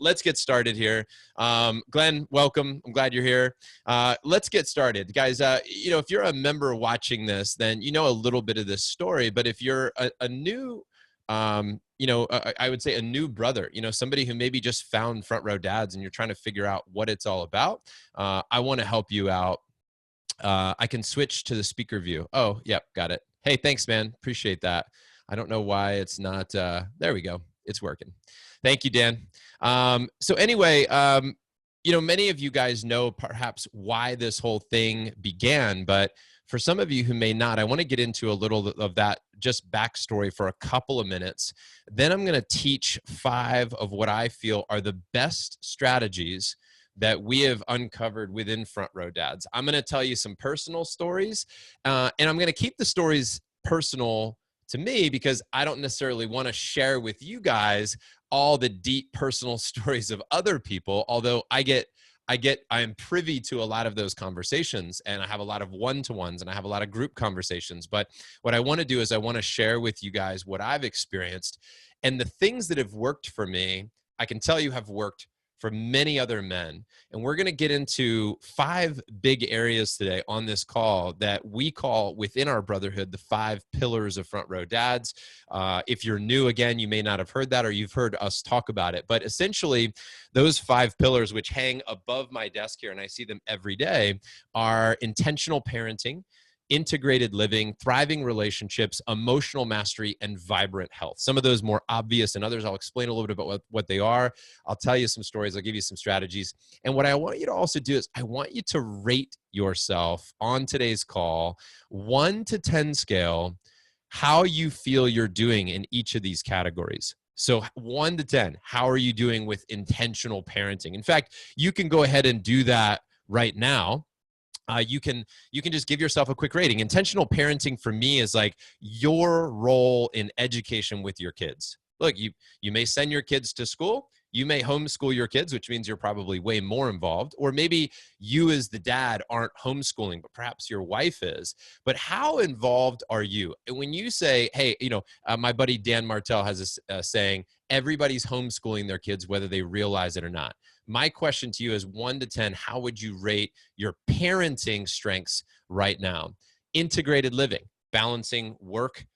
let's get started here. Glenn, welcome. I'm glad you're here. Let's get started. Guys, if you're a member watching this, then you know a little bit of this story. But if you're a new I would say a new brother, somebody who maybe just found Front Row Dads and you're trying to figure out what it's all about. I want to help you out. I can switch to the speaker view. Oh, yep, got it. Hey, thanks, man. Appreciate that. I don't know why it's not, there we go. It's working. Thank you, Dan. So anyway, many of you guys know perhaps why this whole thing began, but for some of you who may not, I want to get into a little of that just backstory for a couple of minutes. Then I'm going to teach 5 of what I feel are the best strategies that we have uncovered within Front Row Dads. I'm going to tell you some personal stories, and I'm going to keep the stories personal to me because I don't necessarily want to share with you guys all the deep personal stories of other people, although I am privy to a lot of those conversations, and I have a lot of one-to-ones and I have a lot of group conversations. But what I want to do is I want to share with you guys what I've experienced, and the things that have worked for me, I can tell you have worked for many other men. And we're going to get into 5 big areas today on this call that we call within our brotherhood the 5 pillars of Front Row Dads. If you're new, again, you may not have heard that, or you've heard us talk about it. But essentially, those 5 pillars, which hang above my desk here, and I see them every day, are intentional parenting, integrated living, thriving relationships, emotional mastery, and vibrant health. Some of those more obvious than others. I'll explain a little bit about what they are. I'll tell you some stories. I'll give you some strategies. And what I want you to also do is I want you to rate yourself on today's call, 1 to 10 scale, how you feel you're doing in each of these categories. So 1 to 10, how are you doing with intentional parenting? In fact, you can go ahead and do that right now. You can just give yourself a quick rating. Intentional parenting for me is like your role in education with your kids. Look, you may send your kids to school. You may homeschool your kids, which means you're probably way more involved. Or maybe you as the dad aren't homeschooling, but perhaps your wife is. But how involved are you? And when you say, hey, my buddy Dan Martell has a saying, everybody's homeschooling their kids, whether they realize it or not. My question to you is 1 to 10, how would you rate your parenting strengths right now? Integrated living, balancing work,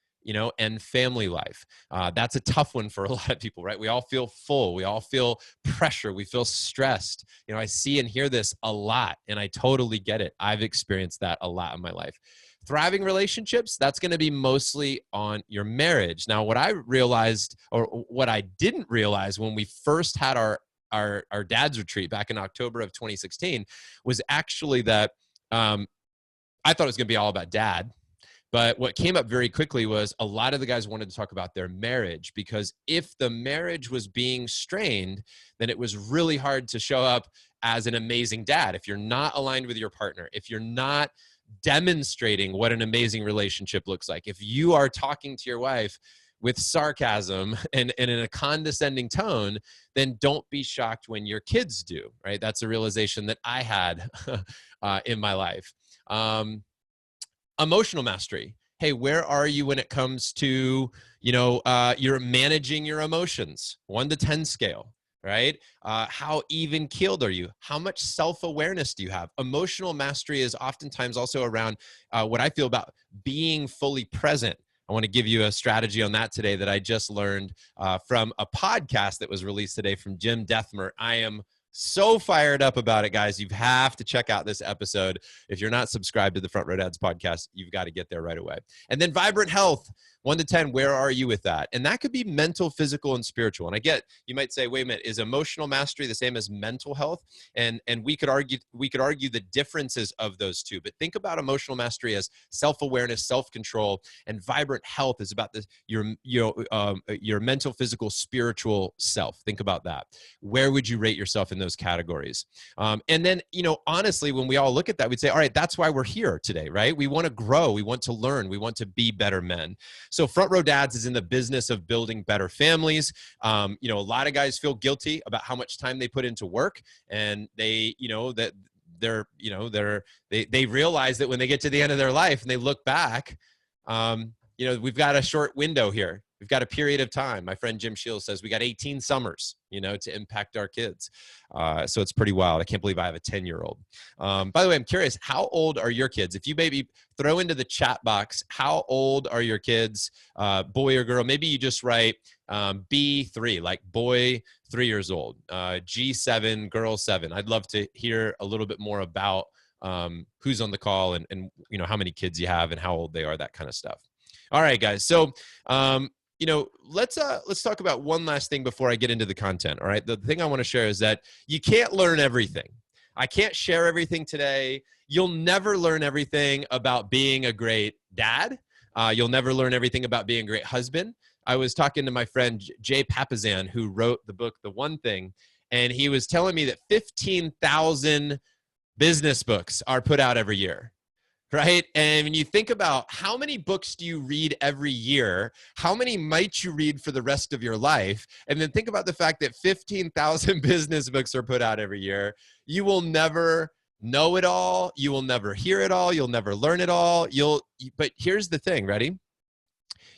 and family life. That's a tough one for a lot of people, right? We all feel full. We all feel pressure. We feel stressed. I see and hear this a lot, and I totally get it. I've experienced that a lot in my life. Thriving relationships, that's going to be mostly on your marriage. Now, what I realized, or what I didn't realize when we first had our dad's retreat back in October of 2016 was actually that I thought it was going to be all about dad. But what came up very quickly was a lot of the guys wanted to talk about their marriage, because if the marriage was being strained, then it was really hard to show up as an amazing dad. If you're not aligned with your partner, if you're not demonstrating what an amazing relationship looks like, if you are talking to your wife with sarcasm and in a condescending tone, then don't be shocked when your kids do, right? That's a realization that I had in my life. Emotional mastery. Hey, where are you when it comes to, you're managing your emotions? 1 to 10 scale, right? How even keeled are you? How much self-awareness do you have? Emotional mastery is oftentimes also around what I feel about being fully present. I want to give you a strategy on that today that I just learned from a podcast that was released today from Jim Dethmer. I am so fired up about it, guys. You have to check out this episode. If you're not subscribed to the Front Row Dads podcast, you've got to get there right away. And then vibrant health, 1 to 10, where are you with that? And that could be mental, physical, and spiritual. And I get, you might say, wait a minute, is emotional mastery the same as mental health? And we could argue the differences of those two. But think about emotional mastery as self-awareness, self-control, and vibrant health is about your mental, physical, spiritual self. Think about that. Where would you rate yourself in those categories? And then, honestly, when we all look at that, we'd say, all right, that's why we're here today, right? We want to grow. We want to learn. We want to be better men. So Front Row Dads is in the business of building better families. A lot of guys feel guilty about how much time they put into work, and they realize that when they get to the end of their life and they look back, we've got a short window here. We've got a period of time. My friend Jim Shields says we got 18 summers, to impact our kids. So it's pretty wild. I can't believe I have a 10-year-old. By the way, I'm curious, how old are your kids? If you maybe throw into the chat box, how old are your kids, boy or girl? Maybe you just write B3, like boy 3 years old, G7, girl 7. I'd love to hear a little bit more about who's on the call and how many kids you have and how old they are, that kind of stuff. All right, guys. So, let's talk about one last thing before I get into the content. All right. The thing I want to share is that you can't learn everything. I can't share everything today. You'll never learn everything about being a great dad. You'll never learn everything about being a great husband. I was talking to my friend Jay Papasan, who wrote the book, The One Thing, and he was telling me that 15,000 business books are put out every year. Right? And when you think about how many books do you read every year, how many might you read for the rest of your life? And then think about the fact that 15,000 business books are put out every year. You will never know it all. You will never hear it all. You'll never learn it all. But here's the thing, ready?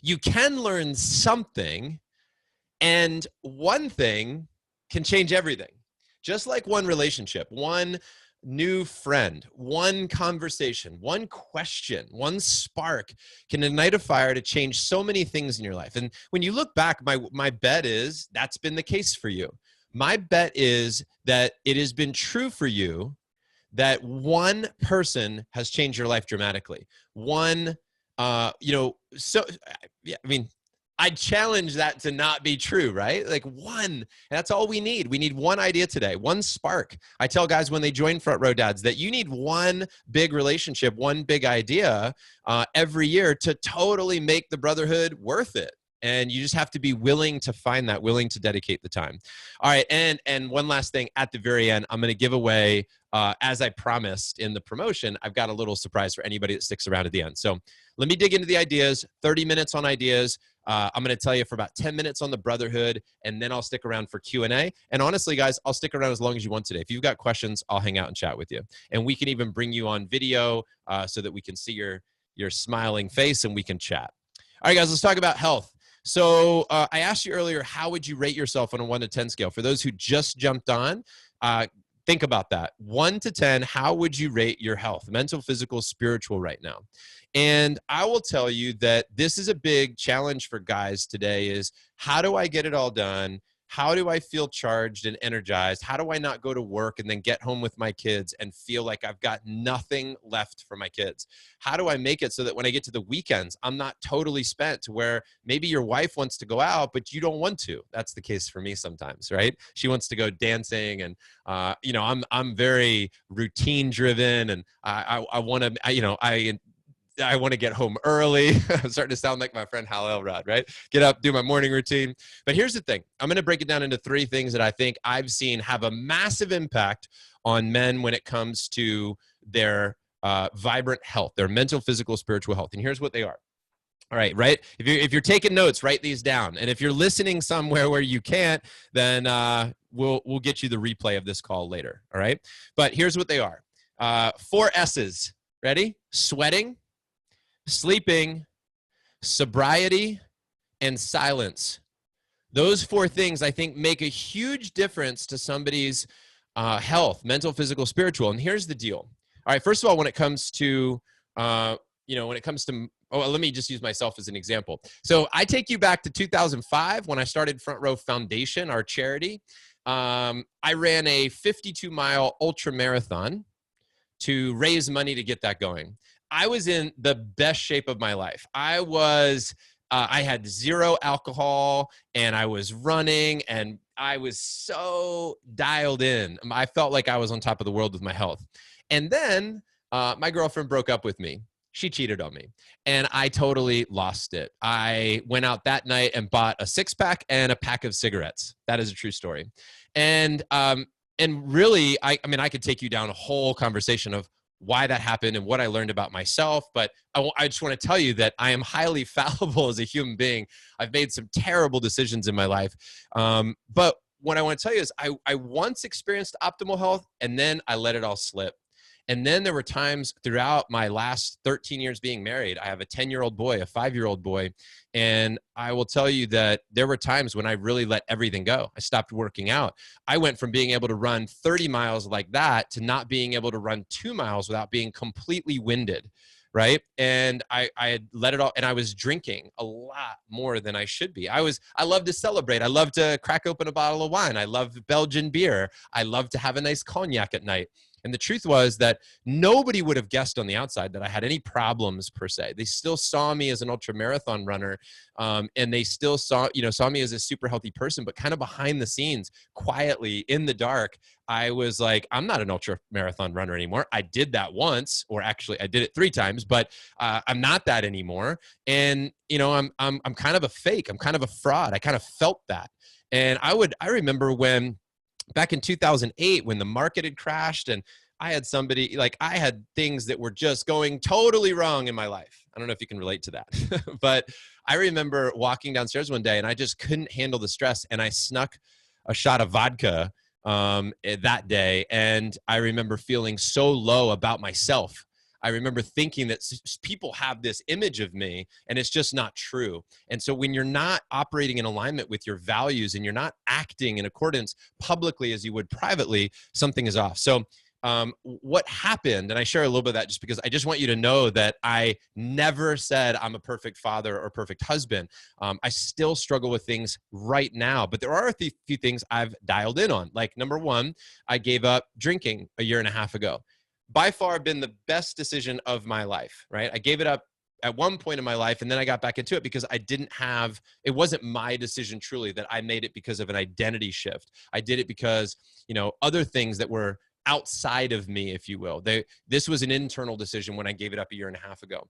You can learn something, and one thing can change everything. Just like one relationship, one new friend, one conversation, one question, one spark can ignite a fire to change so many things in your life. And when you look back, my bet is that's been the case for you. My bet is that it has been true for you that one person has changed your life dramatically. I challenge that to not be true, right? Like one, that's all we need. We need one idea today, one spark. I tell guys when they join Front Row Dads that you need one big relationship, one big idea every year to totally make the brotherhood worth it. And you just have to be willing to find that, willing to dedicate the time. All right, and one last thing at the very end, I'm going to give away, as I promised in the promotion, I've got a little surprise for anybody that sticks around at the end. So let me dig into the ideas, 30 minutes on ideas. I'm going to tell you for about 10 minutes on the brotherhood, and then I'll stick around for Q&A. And honestly, guys, I'll stick around as long as you want today. If you've got questions, I'll hang out and chat with you. And we can even bring you on video so that we can see your smiling face and we can chat. All right, guys, let's talk about health. So I asked you earlier, how would you rate yourself on a 1 to 10 scale? For those who just jumped on, think about that. 1 to 10, how would you rate your health? Mental, physical, spiritual right now. And I will tell you that this is a big challenge for guys today is how do I get it all done? How do I feel charged and energized? How do I not go to work and then get home with my kids and feel like I've got nothing left for my kids? How do I make it so that when I get to the weekends, I'm not totally spent to where maybe your wife wants to go out, but you don't want to? That's the case for me sometimes, right? She wants to go dancing and, I'm very routine driven and I want to, I want to get home early. I'm starting to sound like my friend Hal Elrod, right? Get up, do my morning routine. But here's the thing. I'm going to break it down into 3 things that I think I've seen have a massive impact on men when it comes to their vibrant health, their mental, physical, spiritual health. And here's what they are. All right, right? If you're taking notes, write these down. And if you're listening somewhere where you can't, then we'll get you the replay of this call later, all right? But here's what they are. 4 S's. Ready? Sweating, sleeping, sobriety, and silence. Those 4 things I think make a huge difference to somebody's health, mental, physical, spiritual. And here's the deal. All right, first of all, when it comes to, let me just use myself as an example. So I take you back to 2005 when I started Front Row Foundation, our charity. I ran a 52-mile ultra marathon to raise money to get that going. I was in the best shape of my life. I had 0 alcohol and I was running and I was so dialed in. I felt like I was on top of the world with my health. And then my girlfriend broke up with me. She cheated on me and I totally lost it. I went out that night and bought a 6-pack and a pack of cigarettes. That is a true story. And really, I could take you down a whole conversation of why that happened and what I learned about myself. But I just want to tell you that I am highly fallible as a human being. I've made some terrible decisions in my life. But what I want to tell you is I once experienced optimal health and then I let it all slip. And then there were times throughout my last 13 years being married, I have a 10-year-old boy, a 5-year-old boy. And I will tell you that there were times when I really let everything go. I stopped working out. I went from being able to run 30 miles like that to not being able to run 2 miles without being completely winded. Right. And I had let it all, and I was drinking a lot more than I should be. I love to celebrate. I love to crack open a bottle of wine. I love Belgian beer. I love to have a nice cognac at night. And the truth was that nobody would have guessed on the outside that I had any problems per se. They still saw me as an ultra marathon runner, and they still saw me as a super healthy person. But kind of behind the scenes, quietly in the dark, I was like, I'm not an ultra marathon runner anymore. I did that once, or actually I did it 3 times, but I'm not that anymore. And I'm kind of a fake. I'm kind of a fraud. I kind of felt that. And I remember when, back in 2008, when the market had crashed and I had things that were just going totally wrong in my life. I don't know if you can relate to that, but I remember walking downstairs one day and I just couldn't handle the stress. And I snuck a shot of vodka that day. And I remember feeling so low about myself. I remember thinking that people have this image of me and it's just not true. And so when you're not operating in alignment with your values and you're not acting in accordance publicly as you would privately, something is off. So what happened, and I share a little bit of that just because I just want you to know that I never said I'm a perfect father or perfect husband. I still struggle with things right now, but there are a few things I've dialed in on. Like, number one, I gave up drinking a year and a half ago. By far been the best decision of my life, right? I gave it up at one point in my life, and then I got back into it because it wasn't my decision truly, that I made it because of an identity shift. I did it because, other things that were outside of me, if you will. This was an internal decision when I gave it up a year and a half ago.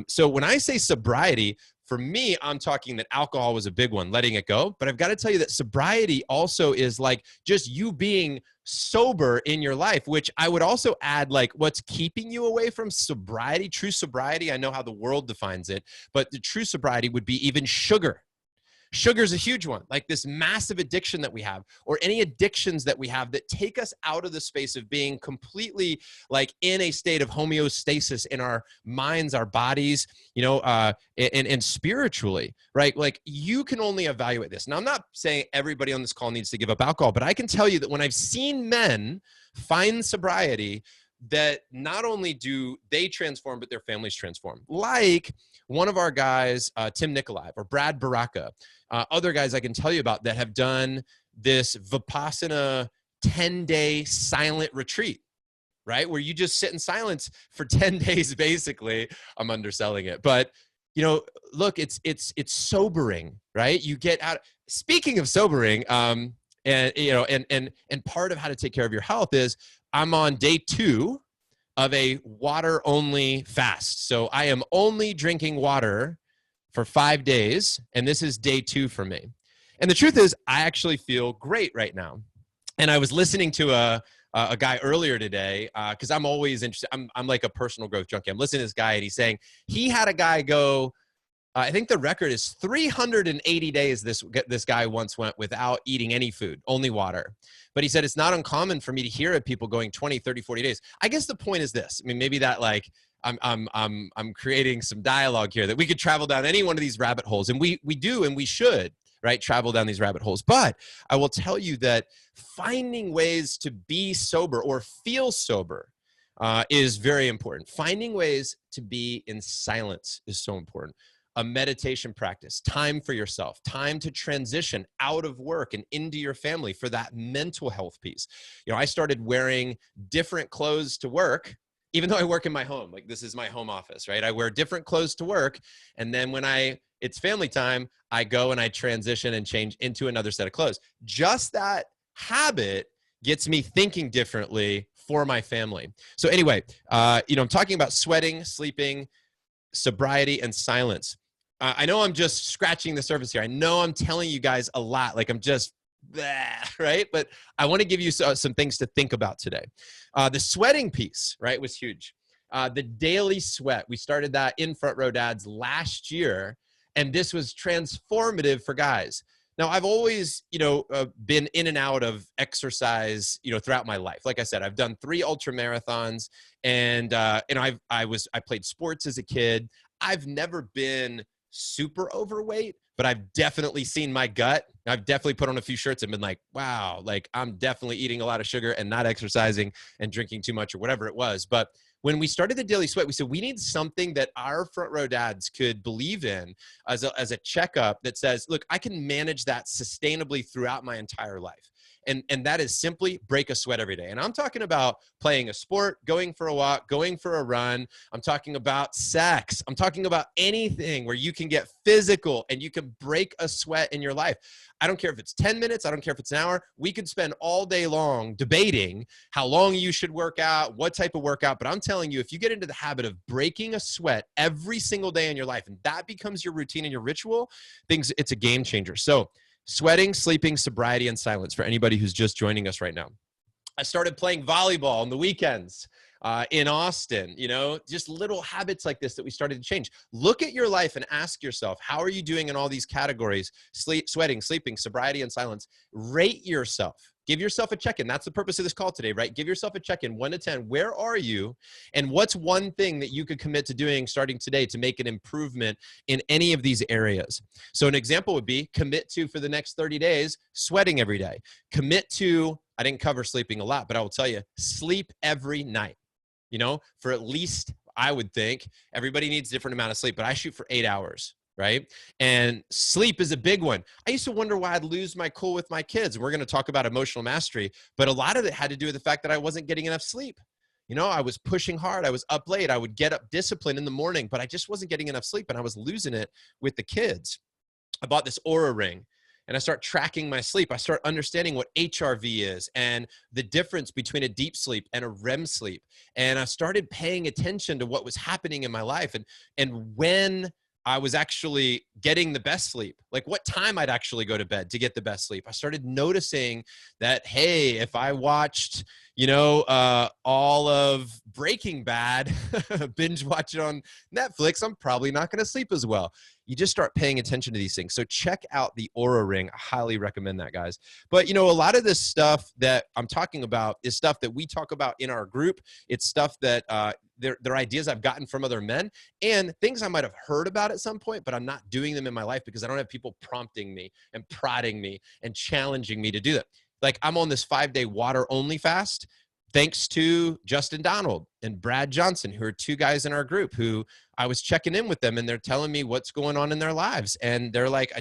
So when I say sobriety, for me, I'm talking that alcohol was a big one, letting it go. But I've got to tell you that sobriety also is like just you being sober in your life, which I would also add, like, what's keeping you away from sobriety, true sobriety. I know how the world defines it, but the true sobriety would be even sugar. Sugar is a huge one, like this massive addiction that we have, or any addictions that we have that take us out of the space of being completely like in a state of homeostasis in our minds, our bodies, and spiritually, right? Like, you can only evaluate this. Now, I'm not saying everybody on this call needs to give up alcohol, but I can tell you that when I've seen men find sobriety, that not only do they transform, but their families transform. Like one of our guys, Tim Nikolaev or Brad Baraka, other guys I can tell you about that have done this Vipassana 10-day silent retreat, right? Where you just sit in silence for 10 days, basically. I'm underselling it, but look, it's sobering, right? You get out. Speaking of sobering, and part of how to take care of your health is I'm on day 2 of a water-only fast. So I am only drinking water for 5 days, and this is day 2 for me. And the truth is, I actually feel great right now. And I was listening to a guy earlier today, because I'm always interested. I'm like a personal growth junkie. I'm listening to this guy, and he's saying he had a guy go, I think the record is 380 days this guy once went without eating any food, only water. But he said, it's not uncommon for me to hear of people going 20, 30, 40 days. I guess the point is this. I mean, maybe that like I'm creating some dialogue here that we could travel down any one of these rabbit holes, and we do, and we should, right? Travel down these rabbit holes. But I will tell you that finding ways to be sober or feel sober is very important. Finding ways to be in silence is so important. A meditation practice, time for yourself, time to transition out of work and into your family for that mental health piece. I started wearing different clothes to work, even though I work in my home. Like, this is my home office, right? I wear different clothes to work. And then when it's family time, I go and I transition and change into another set of clothes. Just that habit gets me thinking differently for my family. So anyway, I'm talking about sweating, sleeping, sobriety, and silence. I know I'm just scratching the surface here. I know I'm telling you guys a lot, like I'm just, right? But I want to give you some things to think about today. The sweating piece, right, was huge. The daily sweat. We started that in Front Row Dads last year, and this was transformative for guys. Now, I've always, been in and out of exercise, throughout my life. Like I said, I've done 3 ultra marathons, and I played sports as a kid. I've never been super overweight, but I've definitely seen my gut. I've definitely put on a few shirts and been like, wow, like I'm definitely eating a lot of sugar and not exercising and drinking too much or whatever it was. But when we started the Daily Sweat, we said we need something that our front row dads could believe in as a checkup that says, look, I can manage that sustainably throughout my entire life. And that is simply break a sweat every day. And I'm talking about playing a sport, going for a walk, going for a run. I'm talking about sex. I'm talking about anything where you can get physical and you can break a sweat in your life. I don't care if it's 10 minutes. I don't care if it's an hour. We could spend all day long debating how long you should work out, what type of workout. But I'm telling you, if you get into the habit of breaking a sweat every single day in your life, and that becomes your routine and your ritual, it's a game changer. So sweating, sleeping, sobriety, and silence for anybody who's just joining us right now. I started playing volleyball on the weekends in Austin, just little habits like this that we started to change. Look at your life and ask yourself, how are you doing in all these categories? Sweating, sleeping, sobriety, and silence. Rate yourself. Give yourself a check-in. That's the purpose of this call today, right? Give yourself a check-in, 1 to 10. Where are you? And what's one thing that you could commit to doing starting today to make an improvement in any of these areas? So an example would be commit to, for the next 30 days, sweating every day. Commit to, I didn't cover sleeping a lot, but I will tell you, sleep every night. For at least, I would think, everybody needs a different amount of sleep, but I shoot for 8 hours. Right? And sleep is a big one. I used to wonder why I'd lose my cool with my kids. We're going to talk about emotional mastery, but a lot of it had to do with the fact that I wasn't getting enough sleep. I was pushing hard. I was up late. I would get up disciplined in the morning, but I just wasn't getting enough sleep and I was losing it with the kids. I bought this Aura ring and I start tracking my sleep. I start understanding what HRV is and the difference between a deep sleep and a REM sleep. And I started paying attention to what was happening in my life and when I was actually getting the best sleep, like what time I'd actually go to bed to get the best sleep. I started noticing that, hey, if I watched, all of Breaking Bad, binge watch it on Netflix, I'm probably not going to sleep as well. You just start paying attention to these things. So check out the Aura ring. I highly recommend that, guys. But, a lot of this stuff that I'm talking about is stuff that we talk about in our group. It's stuff that they're ideas I've gotten from other men and things I might have heard about at some point, but I'm not doing them in my life because I don't have people prompting me and prodding me and challenging me to do that. Like I'm on this 5-day water only fast, thanks to Justin Donald and Brad Johnson, who are 2 guys in our group who I was checking in with them and they're telling me what's going on in their lives. And they're like,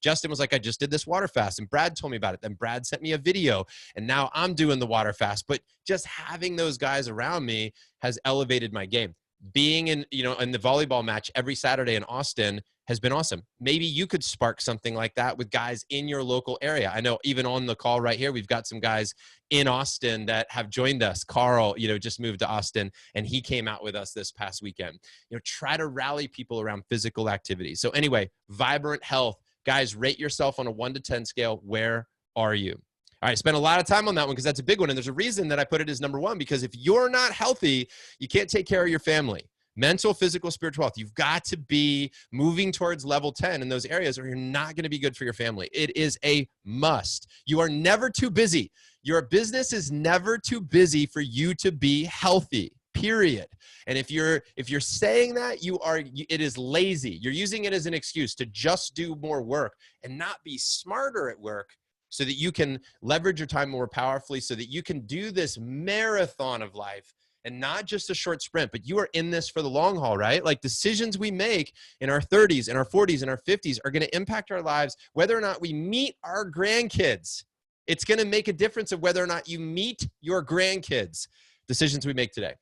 Justin was like, I just did this water fast. And Brad told me about it. Then Brad sent me a video and now I'm doing the water fast. But just having those guys around me has elevated my game. Being in the volleyball match every Saturday in Austin has been awesome. Maybe you could spark something like that with guys in your local area. I know even on the call right here, we've got some guys in Austin that have joined us. Carl, just moved to Austin and he came out with us this past weekend. Try to rally people around physical activity. So anyway, vibrant health. Guys, rate yourself on a 1 to 10 scale. Where are you? All right, spend a lot of time on that one because that's a big one. And there's a reason that I put it as number 1, because if you're not healthy, you can't take care of your family. Mental, physical, spiritual health. You've got to be moving towards level 10 in those areas or you're not going to be good for your family. It is a must. You are never too busy. Your business is never too busy for you to be healthy, period. And if you're saying that, it is lazy. You're using it as an excuse to just do more work and not be smarter at work, so that you can leverage your time more powerfully, so that you can do this marathon of life and not just a short sprint, but you are in this for the long haul, right? Like decisions we make in our 30s and our 40s and our 50s are going to impact our lives, whether or not we meet our grandkids. It's going to make a difference of whether or not you meet your grandkids. Decisions we make today.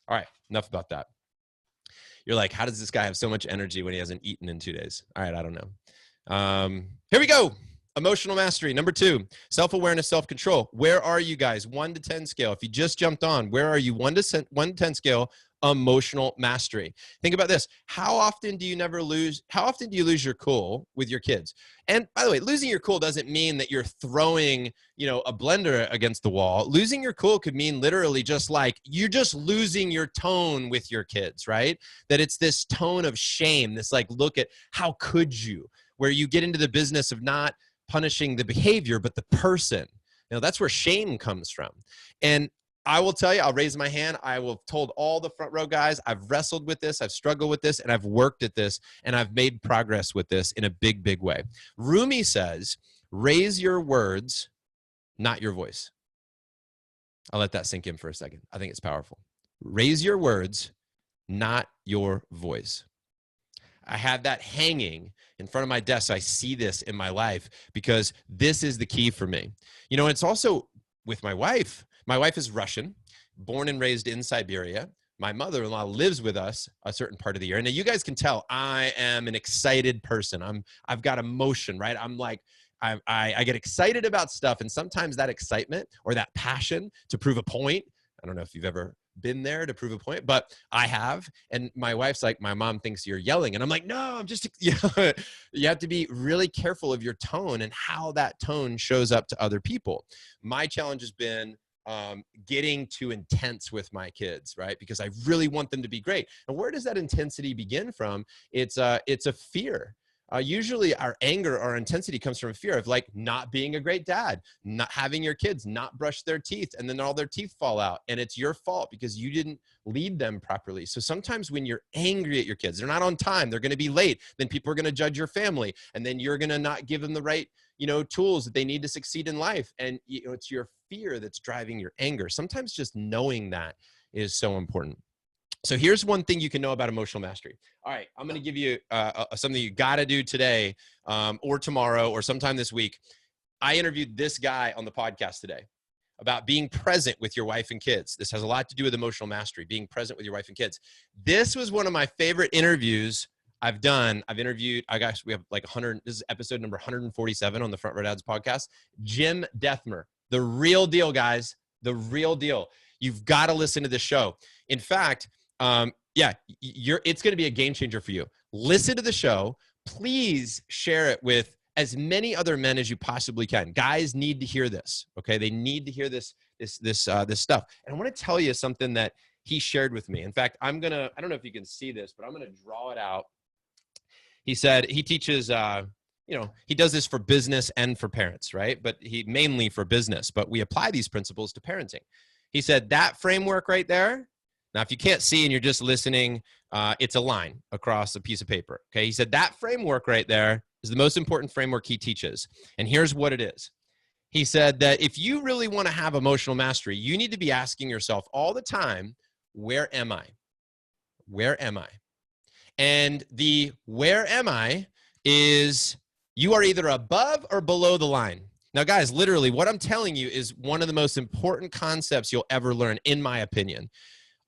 All right, enough about that. You're like, how does this guy have so much energy when he hasn't eaten in 2 days? All right, I don't know. Here we go. Emotional mastery. Number 2, self-awareness, self-control. Where are you guys? 1 to 10 scale. If you just jumped on, where are you? 1 to 10 scale, emotional mastery. Think about this. How often do you lose your cool with your kids? And by the way, losing your cool doesn't mean that you're throwing, a blender against the wall. Losing your cool could mean literally just like you're just losing your tone with your kids, right? That it's this tone of shame, this like, look at how could you, where you get into the business of not punishing the behavior, but the person. That's where shame comes from. And I will tell you, I'll raise my hand. I will have told all the front row guys, I've wrestled with this, I've struggled with this, and I've worked at this, and I've made progress with this in a big, big way. Rumi says, raise your words, not your voice. I'll let that sink in for a second. I think it's powerful. Raise your words, not your voice. I have that hanging in front of my desk. So I see this in my life because this is the key for me. It's also with my wife. My wife is Russian, born and raised in Siberia. My mother-in-law lives with us a certain part of the year. And now you guys can tell I am an excited person. I've got emotion, right? I'm like, I get excited about stuff. And sometimes that excitement or that passion to prove a point, I don't know if you've ever been there to prove a point, but I have. And my wife's like, my mom thinks you're yelling. And I'm like, no, I'm just, you have to be really careful of your tone and how that tone shows up to other people. My challenge has been getting too intense with my kids, right? Because I really want them to be great. And where does that intensity begin from? It's a fear. Usually our anger, our intensity comes from fear of like not being a great dad, not having your kids not brush their teeth, and then all their teeth fall out. And it's your fault because you didn't lead them properly. So sometimes when you're angry at your kids, they're not on time, they're going to be late, then people are going to judge your family, and then you're going to not give them the right tools that they need to succeed in life. And it's your fear that's driving your anger. Sometimes just knowing that is so important. So here's one thing you can know about emotional mastery. All right, I'm going to give you something you got to do today or tomorrow or sometime this week. I interviewed this guy on the podcast today about being present with your wife and kids. This has a lot to do with emotional mastery, being present with your wife and kids. This was one of my favorite interviews I've done. I've interviewed, we have like 100, this is episode number 147 on the Front Row Dads podcast. Jim Dethmer, the real deal, guys, the real deal. You've got to listen to this show. In fact, it's going to be a game changer for you. Listen to the show. Please share it with as many other men as you possibly can. Guys need to hear this. Okay. They need to hear this stuff. And I want to tell you something that he shared with me. In fact, I don't know if you can see this, but I'm going to draw it out. He said he teaches, he does this for business and for parents, right? But he mainly for business, but we apply these principles to parenting. He said that framework right there. Now, if you can't see and you're just listening, it's a line across a piece of paper. Okay. He said that framework right there is the most important framework he teaches. And here's what it is. He said that if you really want to have emotional mastery, you need to be asking yourself all the time, where am I? Where am I? And the where am I is you are either above or below the line. Now, guys, literally what I'm telling you is one of the most important concepts you'll ever learn, in my opinion.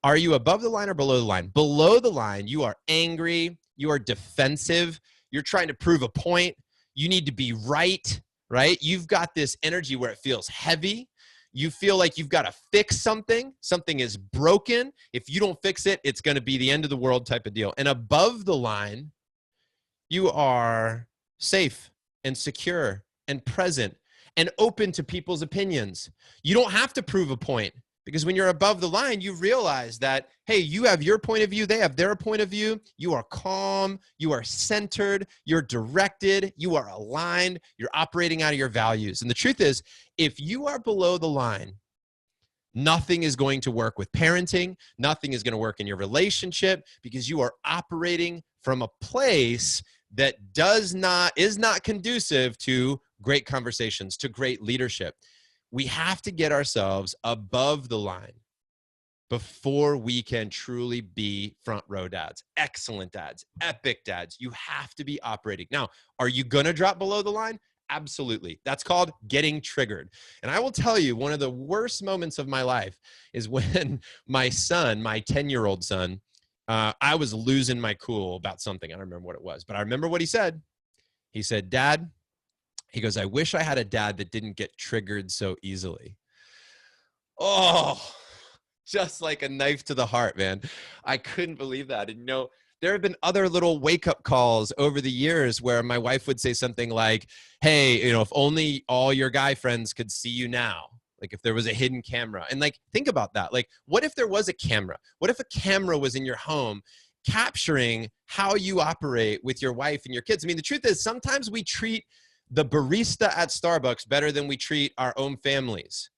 Are you above the line or below the line? Below the line, you are angry, you are defensive, you're trying to prove a point, you need to be right? You've got this energy where it feels heavy. You feel like you've got to fix something. Something is broken. If you don't fix it, it's going to be the end of the world type of deal. And above the line, you are safe and secure and present and open to people's opinions. You don't have to prove a point. Because when you're above the line, you realize that, hey, you have your point of view, they have their point of view. You are calm, you are centered, you're directed, you are aligned, you're operating out of your values. And the truth is, if you are below the line, nothing is going to work with parenting, nothing is going to work in your relationship because you are operating from a place that is not conducive to great conversations, to great leadership. We have to get ourselves above the line before we can truly be front row dads, excellent dads, epic dads. You have to be operating. Now, are you going to drop below the line? Absolutely. That's called getting triggered. And I will tell you, one of the worst moments of my life is when my son, my 10-year-old son, I was losing my cool about something. I don't remember what it was, but I remember what he said. He said, Dad, he goes, I wish I had a dad that didn't get triggered so easily. Oh, just like a knife to the heart, man. I couldn't believe that. And, there have been other little wake-up calls over the years where my wife would say something like, hey, if only all your guy friends could see you now. Like if there was a hidden camera. And think about that. Like, what if there was a camera? What if a camera was in your home capturing how you operate with your wife and your kids? I mean, the truth is sometimes we treat the barista at Starbucks better than we treat our own families,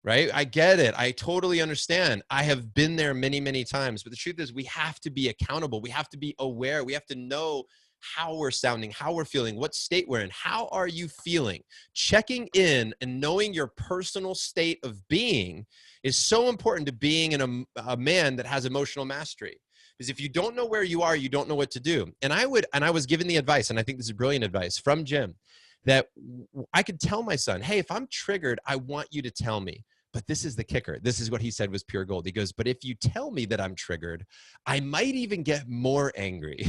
right? I get it. I totally understand. I have been there many, many times. But the truth is, we have to be accountable. We have to be aware. We have to know how we're sounding, how we're feeling, what state we're in. How are you feeling? Checking in and knowing your personal state of being is so important to being in a man that has emotional mastery. Because if you don't know where you are, you don't know what to do. And I was given the advice, and I think this is brilliant advice from Jim, that I could tell my son, hey, if I'm triggered, I want you to tell me. But this is the kicker. This is what he said was pure gold. He goes, but if you tell me that I'm triggered, I might even get more angry.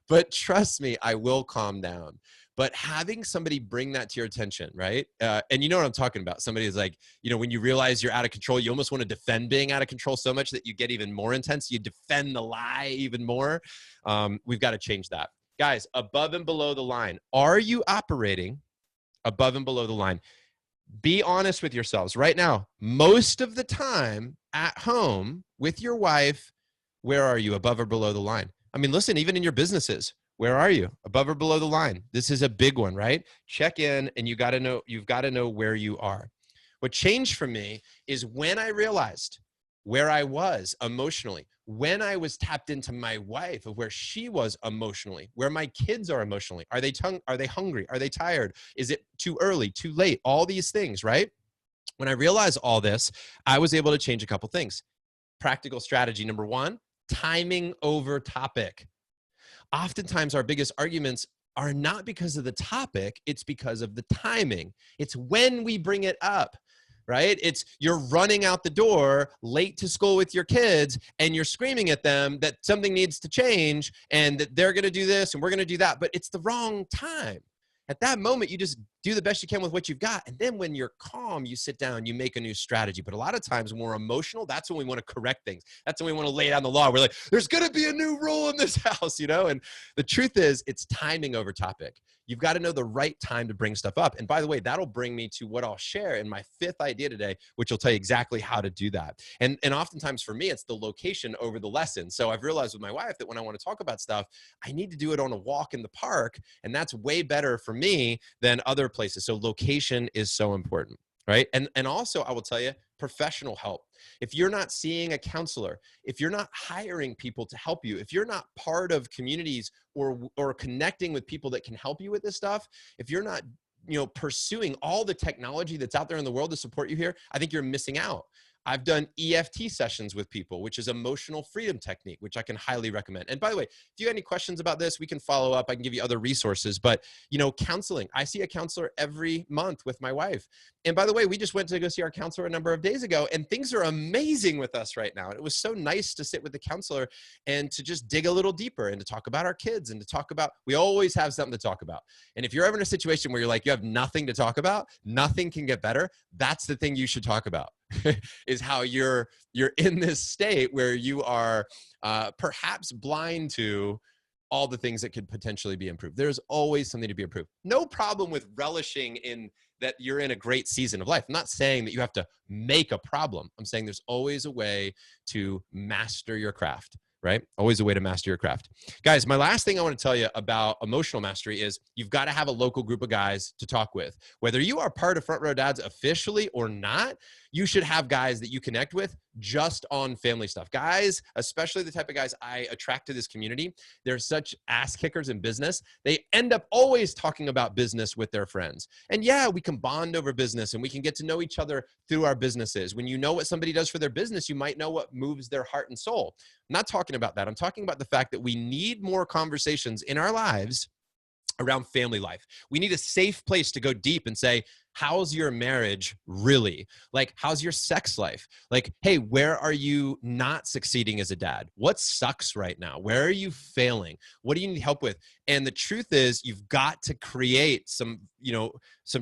But trust me, I will calm down. But having somebody bring that to your attention, right? And you know what I'm talking about. Somebody is like, when you realize you're out of control, you almost want to defend being out of control so much that you get even more intense. You defend the lie even more. We've got to change that. Guys, above and below the line. Are you operating above and below the line? Be honest with yourselves right now. Most of the time at home with your wife, where are you, above or below the line? I mean, listen, even in your businesses, where are you, above or below the line? This is a big one, right? Check in, and you've got to know where you are. What changed for me is when I realized where I was emotionally, when I was tapped into my wife of where she was emotionally, where my kids are emotionally. Are they hungry? Are they tired? Is it too early, too late? All these things, right? When I realized all this, I was able to change a couple things. Practical strategy number one, timing over topic. Oftentimes our biggest arguments are not because of the topic, it's because of the timing. It's when we bring it up. Right? It's you're running out the door late to school with your kids and you're screaming at them that something needs to change and that they're going to do this and we're going to do that, but it's the wrong time. At that moment, you just do the best you can with what you've got. And then when you're calm, you sit down, you make a new strategy. But a lot of times when we're emotional, that's when we want to correct things. That's when we want to lay down the law. We're like, there's going to be a new rule in this house, And the truth is, it's timing over topic. You've got to know the right time to bring stuff up. And by the way, that'll bring me to what I'll share in my fifth idea today, which will tell you exactly how to do that. And oftentimes for me, it's the location over the lesson. So I've realized with my wife that when I want to talk about stuff, I need to do it on a walk in the park. And that's way better for me than other places. So location is so important, right? And also I will tell you, professional help. If you're not seeing a counselor, if you're not hiring people to help you, if you're not part of communities or connecting with people that can help you with this stuff, if you're not, pursuing all the technology that's out there in the world to support you here, I think you're missing out. I've done EFT sessions with people, which is emotional freedom technique, which I can highly recommend. And by the way, if you have any questions about this, we can follow up. I can give you other resources, but counseling, I see a counselor every month with my wife. And by the way, we just went to go see our counselor a number of days ago and things are amazing with us right now. And it was so nice to sit with the counselor and to just dig a little deeper and to talk about our kids and to talk about, we always have something to talk about. And if you're ever in a situation where you're like, you have nothing to talk about, nothing can get better, that's the thing you should talk about. Is how you're in this state where you are perhaps blind to all the things that could potentially be improved. There's always something to be improved. No problem with relishing in that you're in a great season of life. I'm not saying that you have to make a problem. I'm saying there's always a way to master your craft, right? Always a way to master your craft. Guys, my last thing I want to tell you about emotional mastery is you've got to have a local group of guys to talk with. Whether you are part of Front Row Dads officially or not, you should have guys that you connect with just on family stuff. Guys, especially the type of guys I attract to this community, they're such ass kickers in business. They end up always talking about business with their friends. And yeah, we can bond over business and we can get to know each other through our businesses. When you know what somebody does for their business, you might know what moves their heart and soul. I'm not talking about that. I'm talking about the fact that we need more conversations in our lives around family life. We need a safe place to go deep and say, how's your marriage really? Like, how's your sex life? Like, hey, where are you not succeeding as a dad? What sucks right now? Where are you failing? What do you need help with? And the truth is, you've got to create some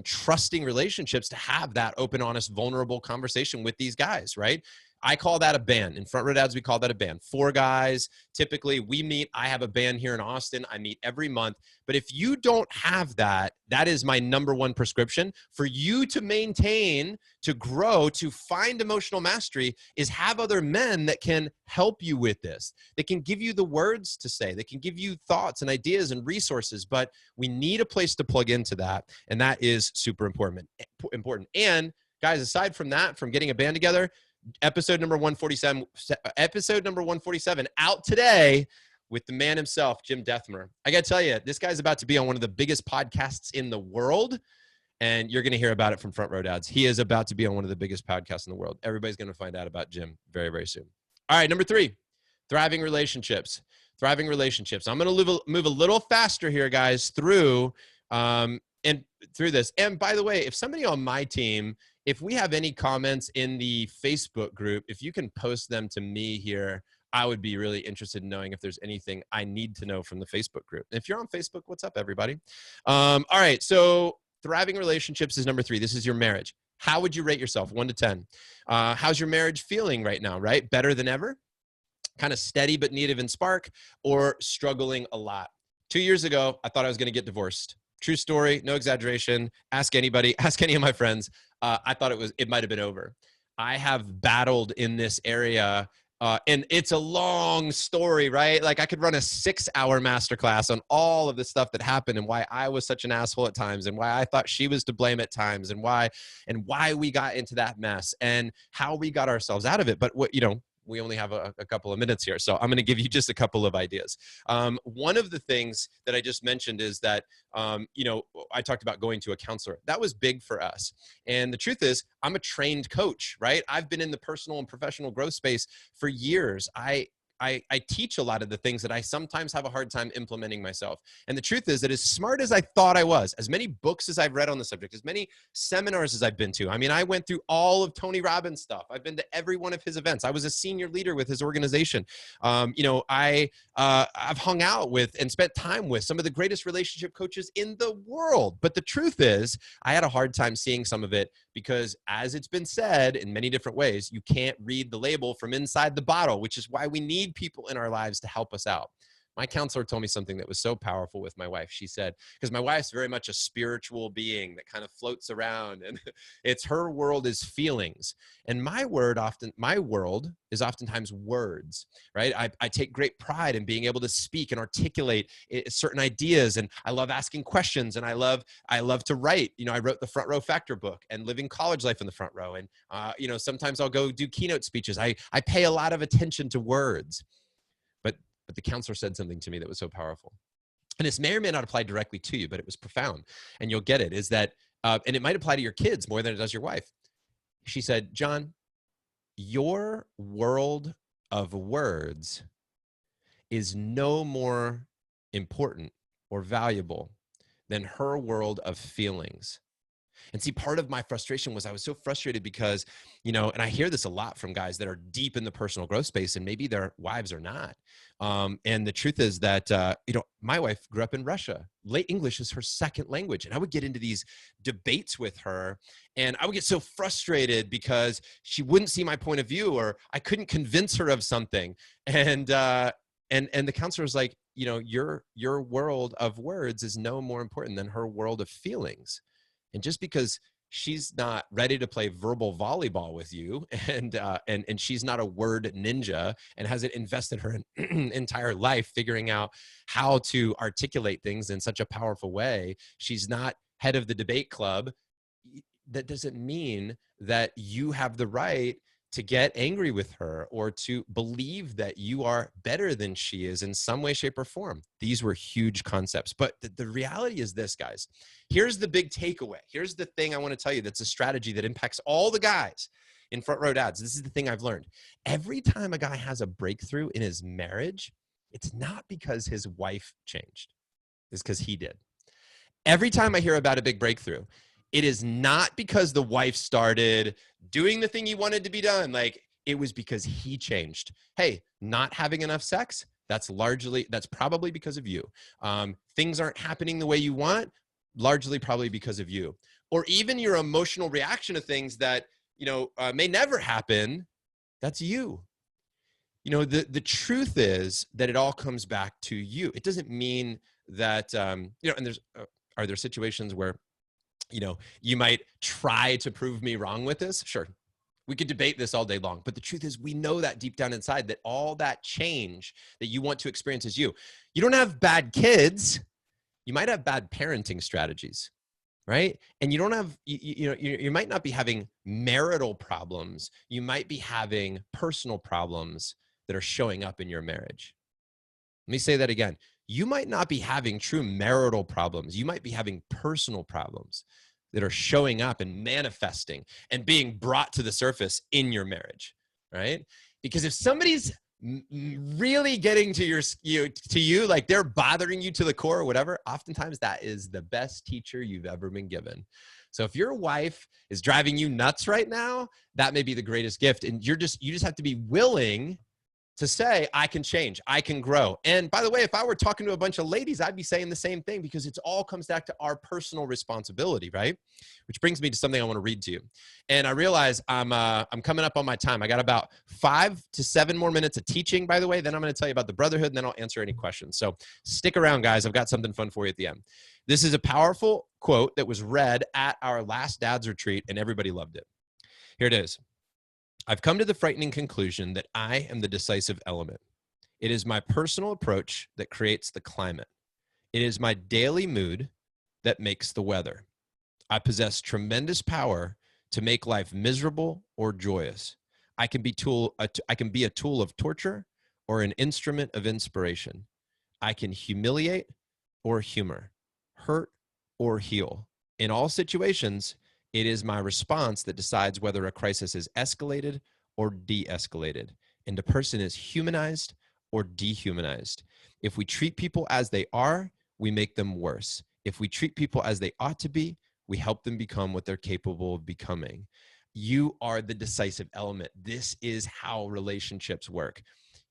trusting relationships to have that open, honest, vulnerable conversation with these guys, right? I call that a band. In Front Row Dads, we call that a band. 4 guys. Typically, we meet. I have a band here in Austin. I meet every month. But if you don't have that, that is my #1 prescription for you to maintain, to grow, to find emotional mastery, is have other men that can help you with this. They can give you the words to say. They can give you thoughts and ideas and resources, but we need a place to plug into that, and that is super important. And guys, aside from that, from getting a band together, episode number 147 out today with the man himself, Jim Dethmer. I got to tell you, this guy's about to be on one of the biggest podcasts in the world, and you're going to hear about it from Front Row Dads. He is about to be on one of the biggest podcasts in the world. Everybody's going to find out about Jim very, very soon. All right, number 3, thriving relationships. Thriving relationships. I'm going to move a little faster here, guys, through this. And by the way, if somebody on my team, if we have any comments in the Facebook group, if you can post them to me here, I would be really interested in knowing if there's anything I need to know from the Facebook group. If you're on Facebook, what's up, everybody? All right, so thriving relationships is number 3. This is your marriage. How would you rate yourself, 1 to 10? How's your marriage feeling right now, right? Better than ever? Kind of steady but needed in spark, or struggling a lot? 2 years ago, I thought I was going to get divorced. True story, no exaggeration. Ask anybody, ask any of my friends. I thought it might have been over. I have battled in this area, and it's a long story, right? Like I could run a 6-hour masterclass on all of the stuff that happened and why I was such an asshole at times and why I thought she was to blame at times and why we got into that mess and how we got ourselves out of it. But we only have a couple of minutes here, so I'm going to give you just a couple of ideas. One of the things that I just mentioned is that, I talked about going to a counselor. That was big for us. And the truth is, I'm a trained coach, right? I've been in the personal and professional growth space for years. I teach a lot of the things that I sometimes have a hard time implementing myself. And the truth is that as smart as I thought I was, as many books as I've read on the subject, as many seminars as I've been to, I mean, I went through all of Tony Robbins' stuff. I've been to every one of his events. I was a senior leader with his organization. I've hung out with and spent time with some of the greatest relationship coaches in the world. But the truth is, I had a hard time seeing some of it because, as it's been said in many different ways, you can't read the label from inside the bottle, which is why we need people in our lives to help us out. My counselor told me something that was so powerful with my wife. She said, because my wife's very much a spiritual being that kind of floats around, and it's her world is feelings. And my world is oftentimes words, right? I take great pride in being able to speak and articulate certain ideas, and I love asking questions, and I love to write. I wrote the Front Row Factor book and Living College Life in the Front Row. And, sometimes I'll go do keynote speeches. I pay a lot of attention to words. But the counselor said something to me that was so powerful. And this may or may not apply directly to you, but it was profound. And you'll get it, is that, and it might apply to your kids more than it does your wife. She said, John, your world of words is no more important or valuable than her world of feelings. And see, part of my frustration was I was so frustrated because, and I hear this a lot from guys that are deep in the personal growth space, and maybe their wives are not. And the truth is that, my wife grew up in Russia. Late English is her second language. And I would get into these debates with her, and I would get so frustrated because she wouldn't see my point of view, or I couldn't convince her of something. And the counselor was like, your world of words is no more important than her world of feelings. And just because she's not ready to play verbal volleyball with you, and she's not a word ninja and hasn't invested her entire life figuring out how to articulate things in such a powerful way, she's not head of the debate club, that doesn't mean that you have the right to get angry with her or to believe that you are better than she is in some way, shape, or form. These were huge concepts. But the reality is this, guys. Here's the big takeaway. Here's the thing I want to tell you that's a strategy that impacts all the guys in Front Row Dads. This is the thing I've learned. Every time a guy has a breakthrough in his marriage, it's not because his wife changed. It's because he did. Every time I hear about a big breakthrough, it is not because the wife started doing the thing he wanted to be done. Like, it was because he changed. Hey, not having enough sex, that's probably because of you. Things aren't happening the way you want, largely probably because of you. Or even your emotional reaction to things that, may never happen, That's you. You know, the truth is that it all comes back to you. It doesn't mean that, you know, and are there situations where, you know, you might try to prove me wrong with this? Sure. We could debate this all day long, but the truth is we know that deep down inside that all that change that you want to experience is you. You don't have bad kids. You might have bad parenting strategies, right? And you don't have, you might not be having marital problems. You might be having personal problems that are showing up in your marriage. Let me say that again. You might not be having true marital problems. You might be having personal problems that are showing up and manifesting and being brought to the surface in your marriage, right? Because if somebody's really getting to you, like they're bothering you to the core or whatever, oftentimes that is the best teacher you've ever been given. So if your wife is driving you nuts right now, that may be the greatest gift. And you just have to be willing to say, I can change, I can grow. And by the way, if I were talking to a bunch of ladies, I'd be saying the same thing, because it all comes back to our personal responsibility, right? Which brings me to something I want to read to you. And I realize I'm coming up on my time. I got about 5 to 7 more minutes of teaching, by the way. Then I'm going to tell you about the brotherhood, and then I'll answer any questions. So stick around, guys. I've got something fun for you at the end. This is a powerful quote that was read at our last dad's retreat, and everybody loved it. Here it is. I've come to the frightening conclusion that I am the decisive element. It is my personal approach that creates the climate. It is my daily mood that makes the weather. I possess tremendous power to make life miserable or joyous. I can be a tool of torture or an instrument of inspiration. I can humiliate or humor, hurt or heal. In all situations, it is my response that decides whether a crisis is escalated or de-escalated, and a person is humanized or dehumanized. If we treat people as they are, we make them worse. If we treat people as they ought to be, we help them become what they're capable of becoming. You are the decisive element. This is how relationships work.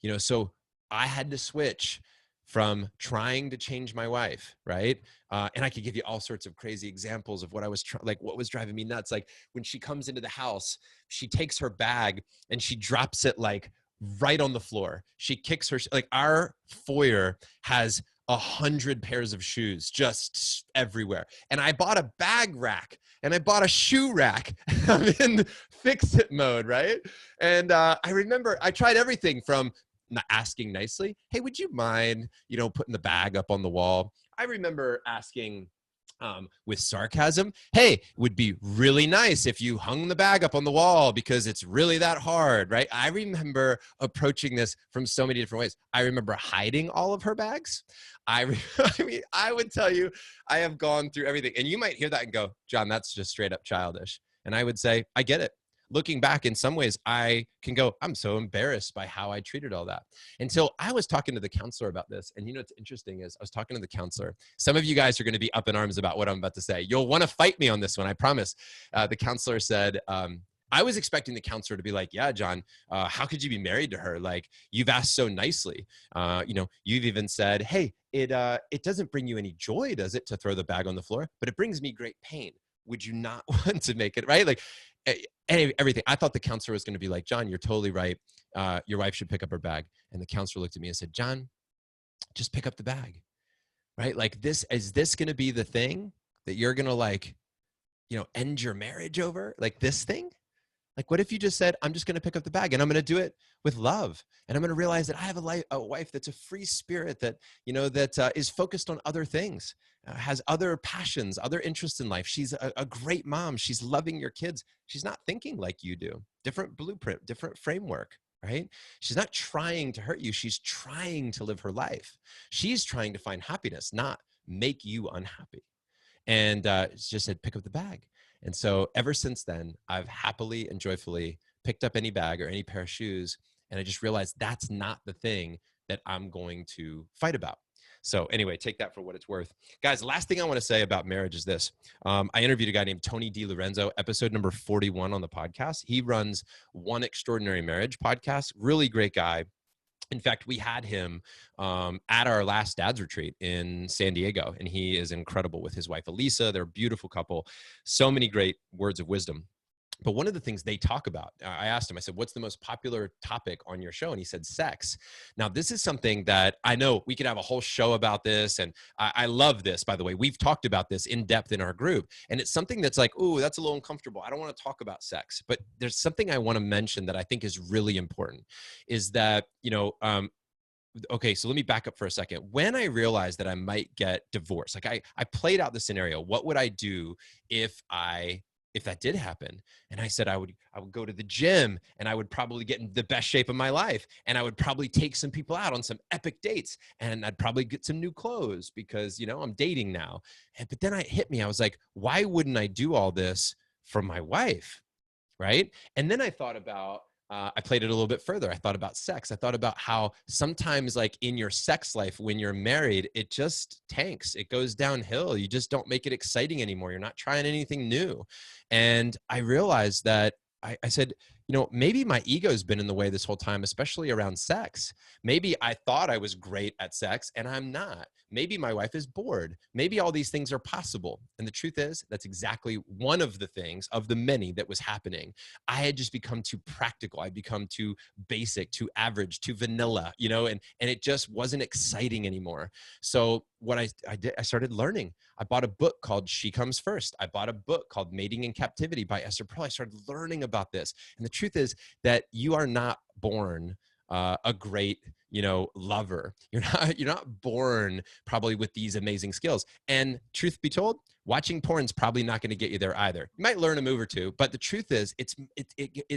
You know, so I had to switch from trying to change my wife, right? And I could give you all sorts of crazy examples of what I was what was driving me nuts. Like when she comes into the house, she takes her bag and she drops it like right on the floor. She kicks her, like our foyer has 100 pairs of shoes just everywhere. And I bought a bag rack and I bought a shoe rack. I'm in fix-it mode, right? And I remember I tried everything from not asking nicely, hey, would you mind, putting the bag up on the wall? I remember asking with sarcasm, hey, it would be really nice if you hung the bag up on the wall because it's really that hard, right? I remember approaching this from so many different ways. I remember hiding all of her bags. I mean, I would tell you, I have gone through everything. And you might hear that and go, John, that's just straight up childish. And I would say, I get it. Looking back, in some ways, I can go, I'm so embarrassed by how I treated all that. Until I was talking to the counselor about this. And what's interesting is I was talking to the counselor. Some of you guys are going to be up in arms about what I'm about to say. You'll want to fight me on this one, I promise. The counselor said, I was expecting the counselor to be like, yeah, John, how could you be married to her? Like, you've asked so nicely. You've even said, hey, it doesn't bring you any joy, does it, to throw the bag on the floor? But it brings me great pain. Would you not want to make it right? Like, everything. I thought the counselor was going to be like, John, you're totally right. Your wife should pick up her bag. And the counselor looked at me and said, John, just pick up the bag, right? Like is this going to be the thing that you're going to end your marriage over? Like this thing? Like, what if you just said, I'm just going to pick up the bag and I'm going to do it with love. And I'm going to realize that I have a wife that's a free spirit that, is focused on other things, has other passions, other interests in life. She's a great mom. She's loving your kids. She's not thinking like you do. Different blueprint, different framework, right? She's not trying to hurt you. She's trying to live her life. She's trying to find happiness, not make you unhappy. And she just said, pick up the bag. And so ever since then, I've happily and joyfully picked up any bag or any pair of shoes. And I just realized that's not the thing that I'm going to fight about. So anyway, take that for what it's worth. Guys, the last thing I want to say about marriage is this. I interviewed a guy named Tony DiLorenzo, episode number 41 on the podcast. He runs One Extraordinary Marriage podcast. Really great guy. In fact, we had him at our last dad's retreat in San Diego, and he is incredible with his wife, Elisa. They're a beautiful couple. So many great words of wisdom. But one of the things they talk about, I asked him, I said, what's the most popular topic on your show? And he said, sex. Now, this is something that I know we could have a whole show about this. And I love this, by the way. We've talked about this in depth in our group. And it's something that's like, ooh, that's a little uncomfortable. I don't want to talk about sex. But there's something I want to mention that I think is really important is that, okay, so let me back up for a second. When I realized that I might get divorced, like I played out the scenario, what would I do if that did happen? And I said I would go to the gym and I would probably get in the best shape of my life, and I would probably take some people out on some epic dates, and I'd probably get some new clothes because I'm dating now. But then it hit me. I was like, why wouldn't I do all this for my wife? Right? And then I thought about, I played it a little bit further. I thought about sex. I thought about how sometimes, like in your sex life, when you're married, it just tanks. It goes downhill. You just don't make it exciting anymore. You're not trying anything new. And I realized that I said, maybe my ego's been in the way this whole time, especially around sex. Maybe I thought I was great at sex and I'm not. Maybe my wife is bored. Maybe all these things are possible. And the truth is, that's exactly one of the things of the many that was happening. I had just become too practical. I'd become too basic, too average, too vanilla, and it just wasn't exciting anymore. So what I did, I started learning. I bought a book called She Comes First. I bought a book called Mating in Captivity by Esther Perel. I started learning about this. And the truth is that you are not born a great, lover. You're not born probably with these amazing skills. And truth be told, watching porn is probably not going to get you there either. You might learn a move or two, but the truth is,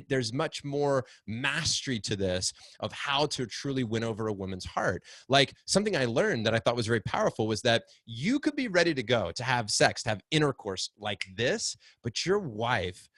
there's much more mastery to this of how to truly win over a woman's heart. Like something I learned that I thought was very powerful was that you could be ready to go to have sex, to have intercourse like this, but your wife,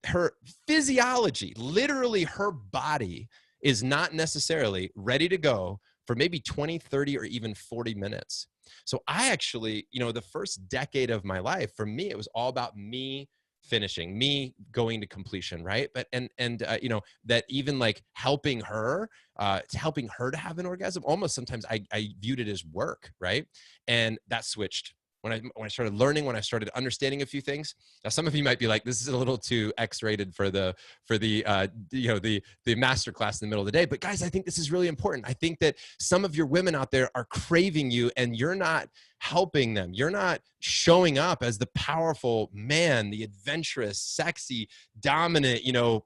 her physiology, literally her body, is not necessarily ready to go for maybe 20, 30, or even 40 minutes. So I actually, the first decade of my life, for me, it was all about me finishing, me going to completion, right? But that even like helping her to have an orgasm, almost sometimes I viewed it as work, right? And that switched when I started learning, when I started understanding a few things. Now, some of you might be like, this is a little too X-rated for the masterclass in the middle of the day. But guys, I think this is really important. I think that some of your women out there are craving you, and you're not helping them. You're not showing up as the powerful man, the adventurous, sexy, dominant,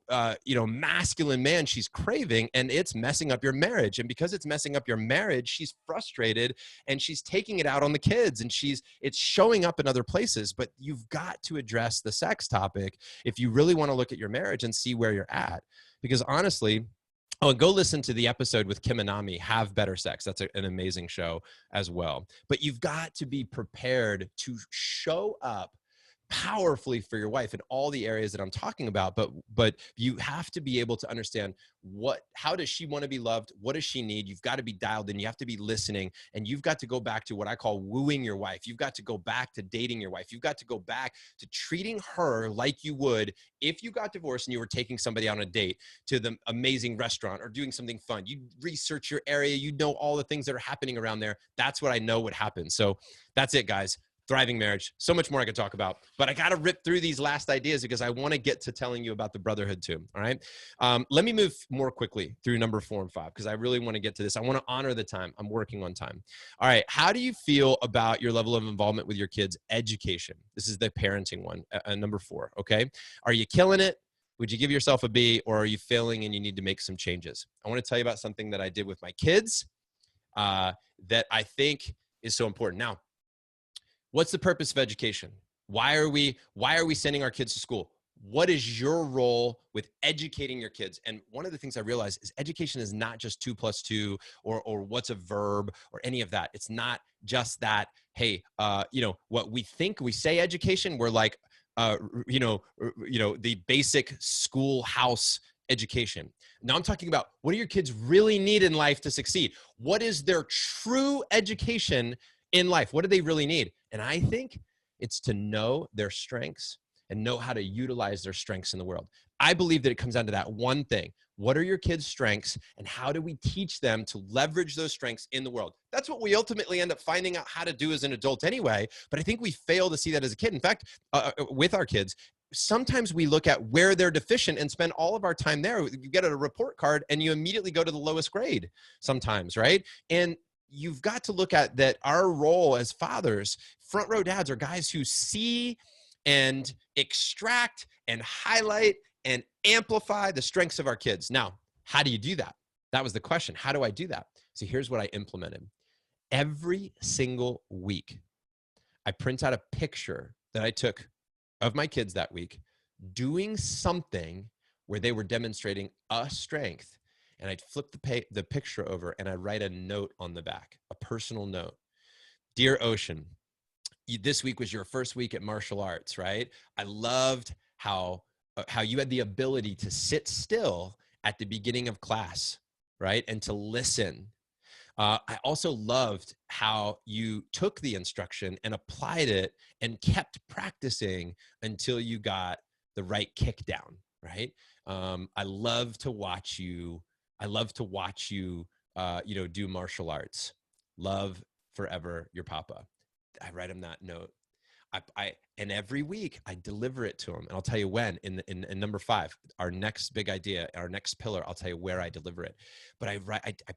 masculine man she's craving, and it's messing up your marriage. And because it's messing up your marriage, she's frustrated and she's taking it out on the kids, and it's showing up in other places. But you've got to address the sex topic if you really want to look at your marriage and see where you're at. Because honestly, and go listen to the episode with Kim and Nami, Have Better Sex. That's an amazing show as well. But you've got to be prepared to show up powerfully for your wife in all the areas that I'm talking about. But you have to be able to understand how does she want to be loved? What does she need? You've got to be dialed in. You have to be listening, and you've got to go back to what I call wooing your wife. You've got to go back to dating your wife. You've got to go back to treating her like you would if you got divorced and you were taking somebody on a date to the amazing restaurant or doing something fun. You research your area. You know all the things that are happening around there. That's what I know would happen. So that's it, guys. Thriving marriage. So much more I could talk about, but I got to rip through these last ideas because I want to get to telling you about the brotherhood too. All right. Let me move more quickly through number 4 and 5 because I really want to get to this. I want to honor the time. I'm working on time. All right. How do you feel about your level of involvement with your kids' education? This is the parenting one, number 4. Okay. Are you killing it? Would you give yourself a B, or are you failing and you need to make some changes? I want to tell you about something that I did with my kids that I think is so important. Now, what's the purpose of education? Why are we sending our kids to school? What is your role with educating your kids? And one of the things I realized is education is not just 2 + 2 or what's a verb or any of that. It's not just that, hey, what we think we say education, we're like, the basic schoolhouse education. Now I'm talking about what do your kids really need in life to succeed? What is their true education in life? What do they really need? And I think it's to know their strengths and know how to utilize their strengths in the world. I believe that it comes down to that one thing. What are your kids' strengths, and how do we teach them to leverage those strengths in the world? That's what we ultimately end up finding out how to do as an adult anyway, but I think we fail to see that as a kid. In fact, with our kids, sometimes we look at where they're deficient and spend all of our time there. You get a report card and you immediately go to the lowest grade sometimes, right? And you've got to look at that our role as fathers, front row dads, are guys who see and extract and highlight and amplify the strengths of our kids. Now, how do you do that? That was the question. How do I do that? So here's what I implemented. Every single week, I print out a picture that I took of my kids that week doing something where they were demonstrating a strength. And I'd flip the picture over and I'd write a note on the back, a personal note. Dear Ocean, this week was your first week at martial arts, right? I loved how you had the ability to sit still at the beginning of class, right? And to listen. I also loved how you took the instruction and applied it and kept practicing until you got the right kick down, right? I love to watch you. Do martial arts. Love forever, your papa. I write him that note. And every week I deliver it to him, and I'll tell you when. In number 5, our next big idea, our next pillar, I'll tell you where I deliver it. But I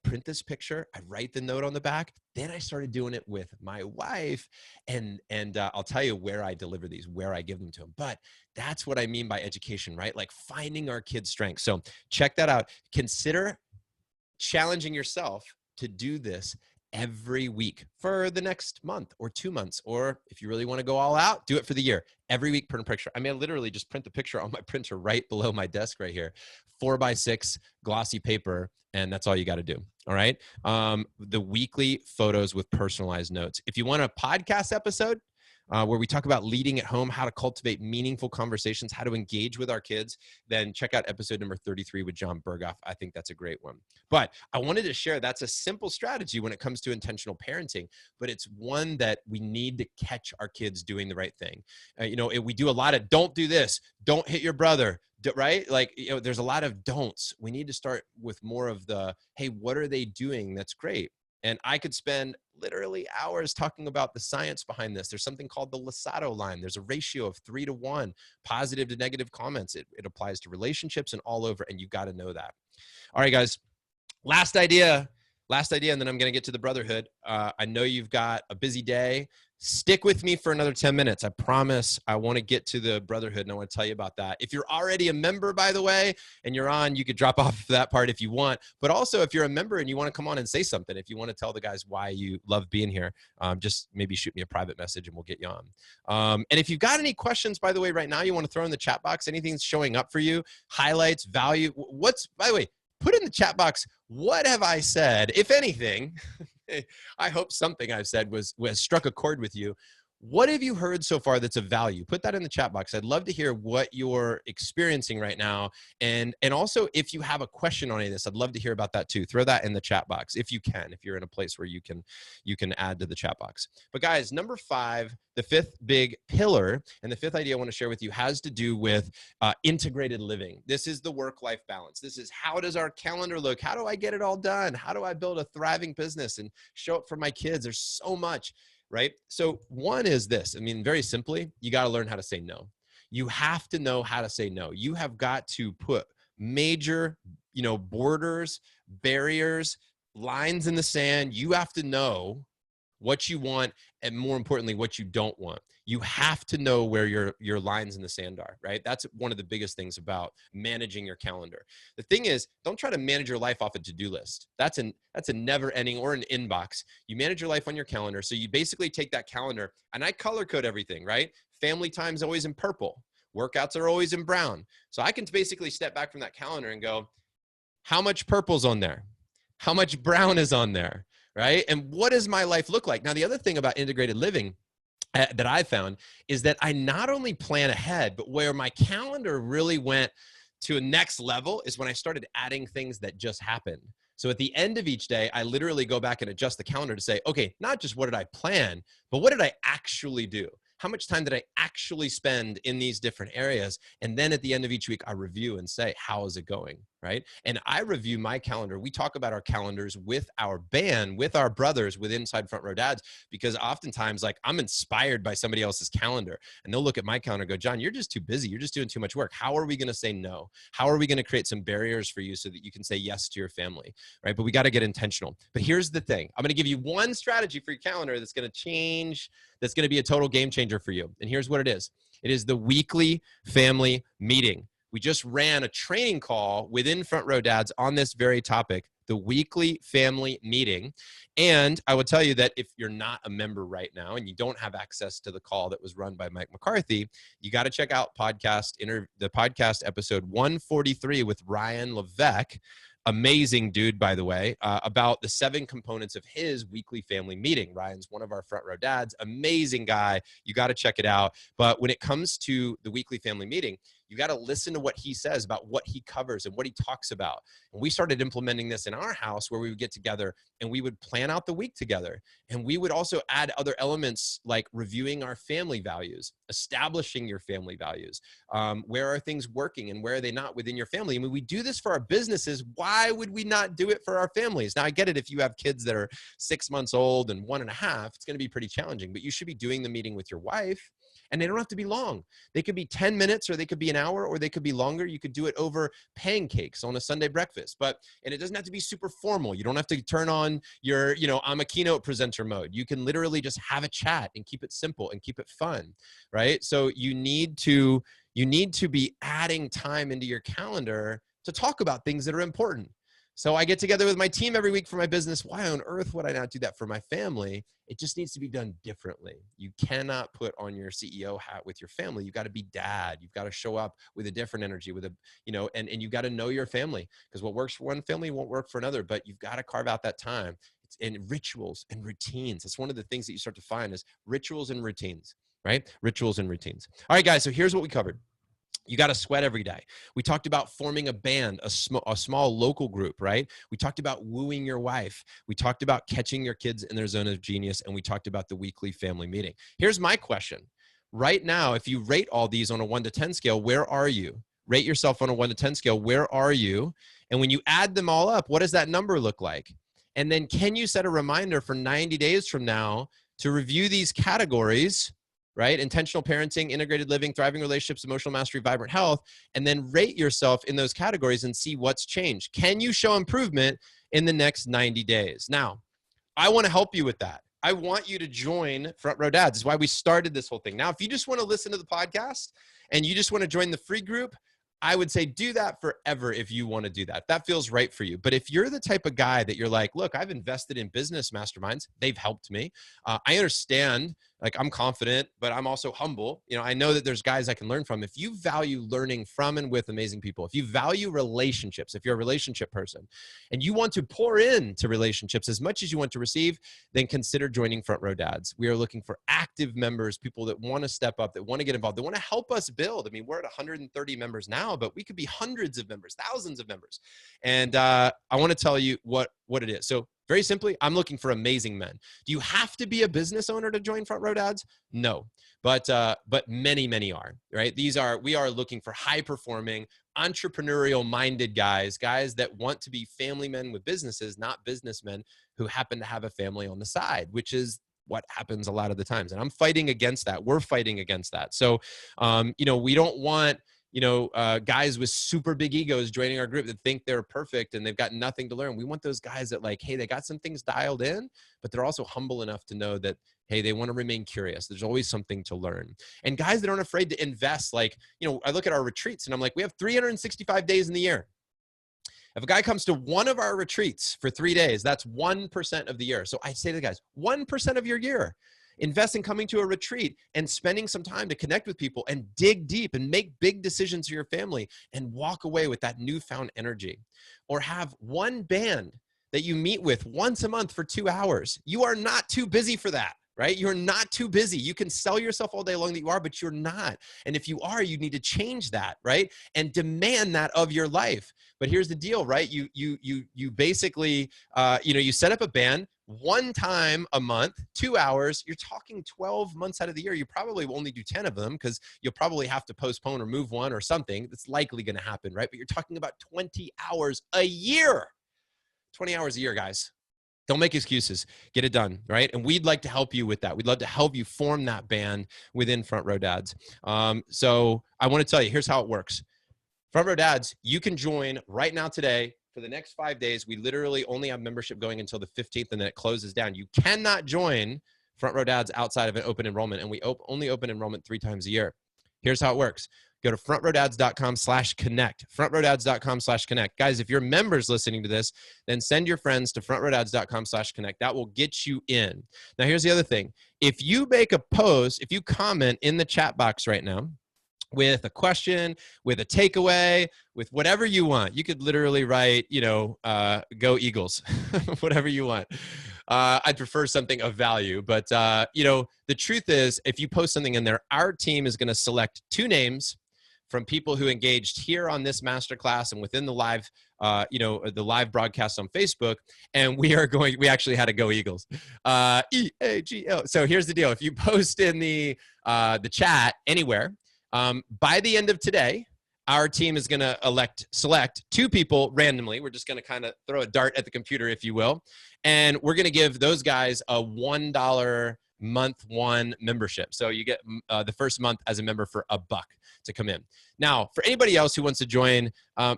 print this picture, I write the note on the back. Then I started doing it with my wife, and I'll tell you where I deliver these, where I give them to them. But that's what I mean by education, right? Like finding our kids' strengths. So check that out. Consider challenging yourself to do this every week for the next month or 2 months, or if you really want to go all out, do it for the year. Every week, print a picture. I mean, I literally just print the picture on my printer right below my desk right here, 4x6 glossy paper, and that's all you got to do. All right. The weekly photos with personalized notes. If you want a podcast episode where we talk about leading at home, how to cultivate meaningful conversations, how to engage with our kids, then check out episode number 33 with John Berghoff. I think that's a great one. But I wanted to share that's a simple strategy when it comes to intentional parenting, but it's one that we need to catch our kids doing the right thing. We do a lot of don't do this, don't hit your brother, right? Like, there's a lot of don'ts. We need to start with more of the, hey, what are they doing that's great? And I could spend literally hours talking about the science behind this. There's something called the Lisato line. There's a ratio of 3 to 1, positive to negative comments. It applies to relationships and all over, and you got to know that. All right, guys, last idea, and then I'm going to get to the brotherhood. I know you've got a busy day. Stick with me for another 10 minutes. I promise I want to get to the brotherhood, and I want to tell you about that. If you're already a member, by the way, and you're on, you could drop off that part if you want. But also, if you're a member and you want to come on and say something, if you want to tell the guys why you love being here, just maybe shoot me a private message and we'll get you on. And if you've got any questions, by the way, right now, you want to throw in the chat box, anything's showing up for you, highlights, value, by the way, put in the chat box, what have I said, if anything? I hope something I've said was struck a chord with you. What have you heard so far that's of value? Put that in the chat box. I'd love to hear what you're experiencing right now. And also, if you have a question on any of this, I'd love to hear about that too. Throw that in the chat box if you can, if you're in a place where you can add to the chat box. But guys, number 5, the 5th big pillar, and the 5th idea I want to share with you has to do with integrated living. This is the work-life balance. This is, how does our calendar look? How do I get it all done? How do I build a thriving business and show up for my kids? There's so much. Right? So one is this. I mean, very simply, you got to learn how to say no. You have to know how to say no. You have got to put major, borders, barriers, lines in the sand. You have to know what you want, and more importantly, what you don't want. You have to know where your lines in the sand are, right? That's one of the biggest things about managing your calendar. The thing is, don't try to manage your life off a to-do list. That's a never-ending, or an inbox. You manage your life on your calendar. So you basically take that calendar, and I color code everything, right? Family time's always in purple. Workouts are always in brown. So I can basically step back from that calendar and go, how much purple's on there? How much brown is on there, right? And what does my life look like? Now, the other thing about integrated living that I found is that I not only plan ahead, but where my calendar really went to a next level is when I started adding things that just happened. So at the end of each day, I literally go back and adjust the calendar to say, okay, not just what did I plan, but what did I actually do? How much time did I actually spend in these different areas? And then at the end of each week, I review and say, how is it going, right? And I review my calendar. We talk about our calendars with our band, with our brothers, with Inside Front Row Dads, because oftentimes, like, I'm inspired by somebody else's calendar, and they'll look at my calendar and go, John, you're just too busy. You're just doing too much work. How are we going to say no? How are we going to create some barriers for you so that you can say yes to your family, right? But we got to get intentional. But here's the thing. I'm going to give you one strategy for your calendar that's going to change, that's going to be a total game changer for you. And here's what it is. It is the weekly family meeting. We just ran a training call within Front Row Dads on this very topic, the weekly family meeting. And I will tell you that if you're not a member right now and you don't have access to the call that was run by Mike McCarthy, you got to check out the podcast episode 143 with Ryan Levesque. Amazing dude, by the way, about the 7 components of his weekly family meeting. Ryan's one of our Front Row Dads, amazing guy. You got to check it out. But when it comes to the weekly family meeting, you got to listen to what he says about what he covers and what he talks about. And we started implementing this in our house, where we would get together and we would plan out the week together. And we would also add other elements like reviewing our family values, establishing your family values. Where are things working and where are they not within your family? I mean, we do this for our businesses. Why would we not do it for our families? Now, I get it. If you have kids that are 6 months old and 1.5, it's going to be pretty challenging, but you should be doing the meeting with your wife. And they don't have to be long. They could be 10 minutes, or they could be an hour, or they could be longer. You could do it over pancakes on a Sunday breakfast. And it doesn't have to be super formal. You don't have to turn on your, I'm a keynote presenter mode. You can literally just have a chat and keep it simple and keep it fun, right? So you need to be adding time into your calendar to talk about things that are important. So I get together with my team every week for my business. Why on earth would I not do that for my family? It just needs to be done differently. You cannot put on your CEO hat with your family. You've got to be dad. You've got to show up with a different energy, with and you've got to know your family, because what works for one family won't work for another, but you've got to carve out that time. It's in rituals and routines. That's one of the things that you start to find is rituals and routines, right? Rituals and routines. All right, guys. So here's what we covered. You got to sweat every day. We talked about forming a band, a small local group, right? We talked about wooing your wife. We talked about catching your kids in their zone of genius. And we talked about the weekly family meeting. Here's my question. Right now, if you rate all these on a 1 to 10 scale, where are you? Rate yourself on a 1 to 10 scale. Where are you? And when you add them all up, what does that number look like? And then can you set a reminder for 90 days from now to review these categories, right? Intentional parenting, integrated living, thriving relationships, emotional mastery, vibrant health, and then rate yourself in those categories and see what's changed. Can you show improvement in the next 90 days? Now, I want to help you with that. I want you to join Front Row Dads. This is why we started this whole thing. Now, if you just want to listen to the podcast and you just want to join the free group, I would say do that forever if you want to do that. That feels right for you. But if you're the type of guy that you're like, look, I've invested in business masterminds. They've helped me. I understand, like, I'm confident, but I'm also humble. I know that there's guys I can learn from. If you value learning from and with amazing people, if you value relationships, if you're a relationship person and you want to pour into relationships as much as you want to receive, then consider joining Front Row Dads. We are looking for active members, people that want to step up, that want to get involved, that want to help us build. I mean, we're at 130 members now, but we could be hundreds of members, thousands of members. And I want to tell you what it is. So very simply, I'm looking for amazing men. Do you have to be a business owner to join Front Row Dads? No, but many are, right? We are looking for high performing, entrepreneurial minded guys that want to be family men with businesses, not businessmen who happen to have a family on the side, which is what happens a lot of the times. And I'm fighting against that. We're fighting against that. So, we don't want guys with super big egos joining our group that think they're perfect and they've got nothing to learn. We want those guys that, like, hey, they got some things dialed in, but they're also humble enough to know that, hey, they want to remain curious. There's always something to learn. And guys that aren't afraid to invest, like, I look at our retreats and I'm like, we have 365 days in the year. If a guy comes to one of our retreats for 3 days, that's 1% of the year. So I say to the guys, 1% of your year. Invest in coming to a retreat and spending some time to connect with people and dig deep and make big decisions for your family and walk away with that newfound energy. Or have one band that you meet with once a month for 2 hours. You are not too busy for that. right? You're not too busy. You can sell yourself all day long that you are, but you're not. And if you are, you need to change that, right? And demand that of your life. But here's the deal, right? You basically, you set up a band one time a month, 2 hours. You're talking 12 months out of the year. You probably will only do 10 of them because you'll probably have to postpone or move one or something. That's likely going to happen, right? But you're talking about 20 hours a year. 20 hours a year, guys. Don't make excuses. Get it done, right? And we'd like to help you with that. We'd love to help you form that band within Front Row Dads. So I want to tell you, here's how it works. Front Row Dads, you can join right now today for the next 5 days. We literally only have membership going until the 15th, and then it closes down. You cannot join Front Row Dads outside of an open enrollment, and we only open enrollment 3 times a year. Here's how it works. Go to frontrowdads.com/connect. Frontrowdads.com/connect. Guys, if you're members listening to this, then send your friends to frontrowdads.com/connect. That will get you in. Now, here's the other thing. If you make a post, if you comment in the chat box right now with a question, with a takeaway, with whatever you want, you could literally write, go Eagles, whatever you want. I'd prefer something of value, but the truth is, if you post something in there, our team is going to select 2 names from people who engaged here on this masterclass and within the live, the live broadcast on Facebook. And we actually had to go Eagles, EAGL. So here's the deal. If you post in the chat anywhere, by the end of today, our team is going to select 2 people randomly. We're just going to kind of throw a dart at the computer, if you will. And we're going to give those guys a $1 month 1 membership. So you get the first month as a member for $1 to come in. Now, for anybody else who wants to join,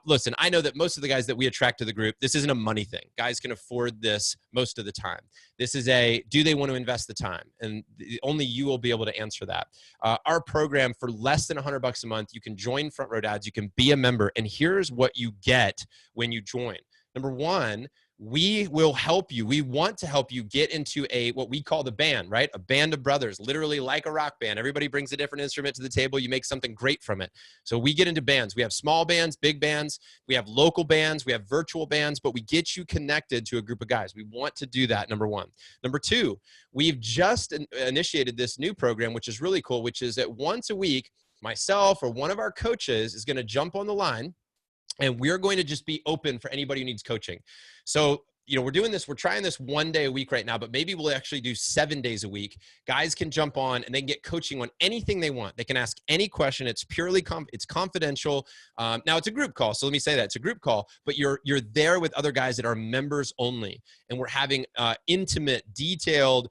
listen, I know that most of the guys that we attract to the group, this isn't a money thing. Guys can afford this most of the time. This is do they want to invest the time? And only you will be able to answer that. Our program, for less than $100 a month, you can join Front Row Dads, you can be a member, and here's what you get when you join. Number 1, we will help you. We want to help you get into what we call the band, right? A band of brothers, literally like a rock band. Everybody brings a different instrument to the table. You make something great from it. So we get into bands. We have small bands, big bands. We have local bands. We have virtual bands, but we get you connected to a group of guys. We want to do that, number 1. Number 2, we've just initiated this new program, which is really cool, which is that once a week, myself or one of our coaches is going to jump on the line, and we're going to just be open for anybody who needs coaching. So, we're trying this 1 day a week right now, but maybe we'll actually do 7 days a week. Guys can jump on and they can get coaching on anything they want. They can ask any question. It's purely it's confidential. Now it's a group call. So let me say that it's a group call, but you're there with other guys that are members only. And we're having intimate, detailed,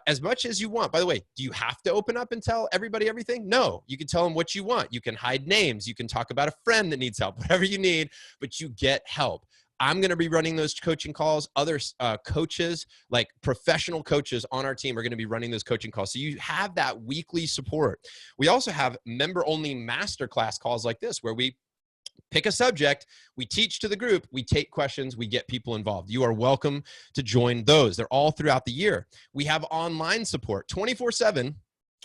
as much as you want. By the way, do you have to open up and tell everybody everything? No, you can tell them what you want. You can hide names. You can talk about a friend that needs help, whatever you need, but you get help. I'm going to be running those coaching calls. Other coaches, like professional coaches on our team, are going to be running those coaching calls. So you have that weekly support. We also have member-only masterclass calls like this, where we pick a subject, we teach to the group, we take questions, we get people involved. You are welcome to join those. They're all throughout the year. We have online support 24/7.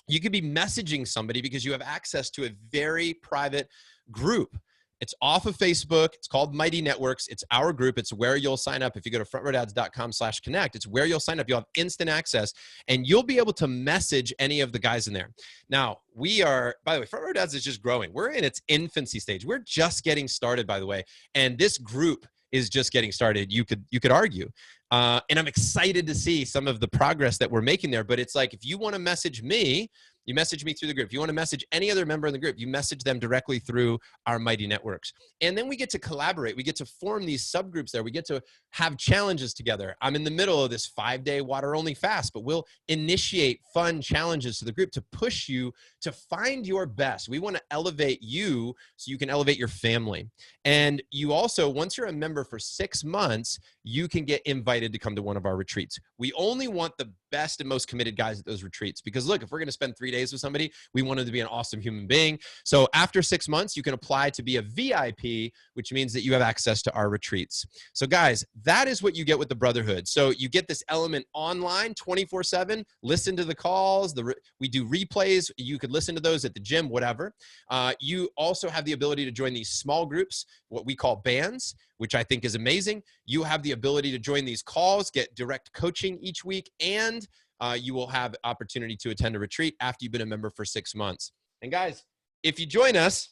You could be messaging somebody because you have access to a very private group. It's off of Facebook. It's called Mighty Networks. It's our group. It's where you'll sign up. If you go to frontrowdads.com/connect, it's where you'll sign up. You'll have instant access, and you'll be able to message any of the guys in there. Now, by the way, Front Row Dads is just growing. We're in its infancy stage. We're just getting started, by the way, and this group is just getting started. You could argue. And I'm excited to see some of the progress that we're making there. But it's like, if you want to message me, you message me through the group. If you want to message any other member in the group, you message them directly through our Mighty Networks. And then we get to collaborate. We get to form these subgroups there. We get to have challenges together. I'm in the middle of this 5-day water-only fast, but we'll initiate fun challenges to the group to push you to find your best. We want to elevate you so you can elevate your family. And you also, once you're a member for 6 months, you can get invited to come to one of our retreats. We only want the best and most committed guys at those retreats, because look, if we're going to spend 3 days with somebody, we want them to be an awesome human being. So after 6 months, you can apply to be a VIP, which means that you have access to our retreats. So guys, that is what you get with the Brotherhood. So you get this element online 24/7, listen to the calls, we do replays. You could listen to those at the gym, whatever. You also have the ability to join these small groups, what we call bands, which I think is amazing. You have the ability to join these calls, get direct coaching each week, and you will have opportunity to attend a retreat after you've been a member for 6 months. And guys, if you join us,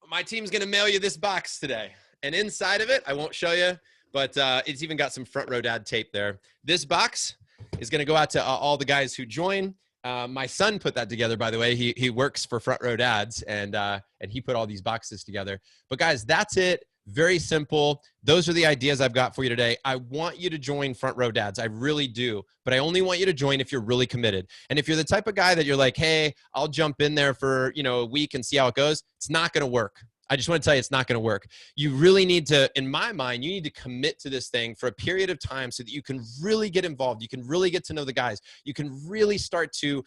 my team's going to mail you this box today. And inside of it, I won't show you, but it's even got some Front Row Dad tape there. This box is going to go out to all the guys who join. My son put that together, by the way. He works for Front Row Dads, and he put all these boxes together. But guys, that's it. Very simple. Those are the ideas I've got for you today. I want you to join Front Row Dads. I really do. But I only want you to join if you're really committed. And if you're the type of guy that you're like, hey, I'll jump in there for, a week and see how it goes, it's not going to work. I just want to tell you it's not going to work. You really need to, in my mind, you need to commit to this thing for a period of time so that you can really get involved. You can really get to know the guys. You can really start to,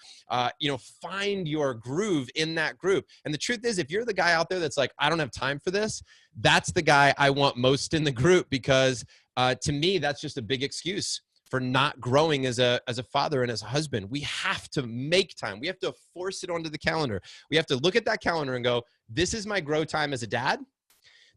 find your groove in that group. And the truth is, if you're the guy out there that's like, I don't have time for this, that's the guy I want most in the group, because to me, that's just a big excuse for not growing as a father and as a husband. We have to make time. We have to force it onto the calendar. We have to look at that calendar and go, this is my grow time as a dad.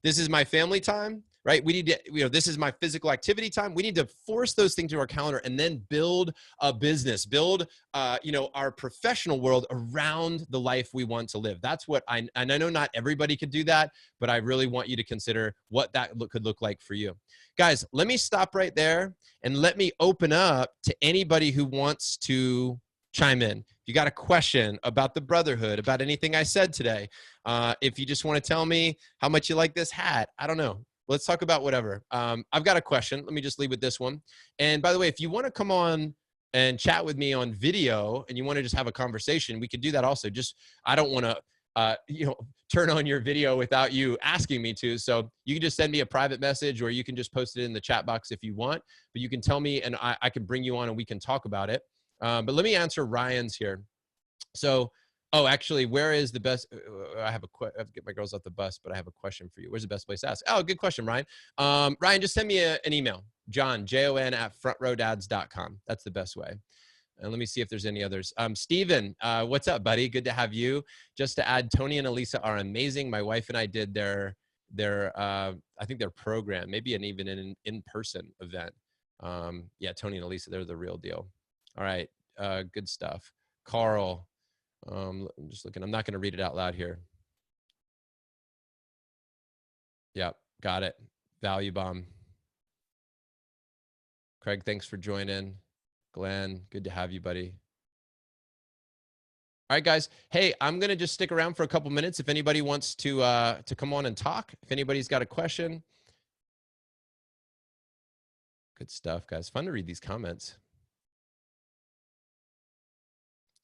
This is my family time, right? We need to, this is my physical activity time. We need to force those things to our calendar and then build a business, build, our professional world around the life we want to live. That's what and I know not everybody could do that, but I really want you to consider what that could look like for you. Guys, let me stop right there and let me open up to anybody who wants to chime in. If you got a question about the brotherhood, about anything I said today, if you just want to tell me how much you like this hat, I don't know. Let's talk about whatever. I've got a question. Let me just leave with this one. And by the way, if you want to come on and chat with me on video and you want to just have a conversation, we could do that also. Just, I don't want to, turn on your video without you asking me to. So you can just send me a private message, or you can just post it in the chat box if you want, but you can tell me and I can bring you on and we can talk about it. But let me answer Ryan's here. So, actually, where is the best? I have to get my girls off the bus, but I have a question for you. Where's the best place to ask? Oh, good question, Ryan. Ryan, just send me an email. John, Jon at frontrowdads.com. That's the best way. And let me see if there's any others. Steven, what's up, buddy? Good to have you. Just to add, Tony and Elisa are amazing. My wife and I did their I think their program, maybe even an in-person event. Yeah, Tony and Elisa, they're the real deal. All right, good stuff. Carl, I'm just looking. I'm not going to read it out loud here. Yep, got it. Value bomb. Craig, thanks for joining. Glenn, good to have you, buddy. All right, guys. Hey, I'm going to just stick around for a couple minutes if anybody wants to come on and talk. If anybody's got a question. Good stuff, guys. Fun to read these comments.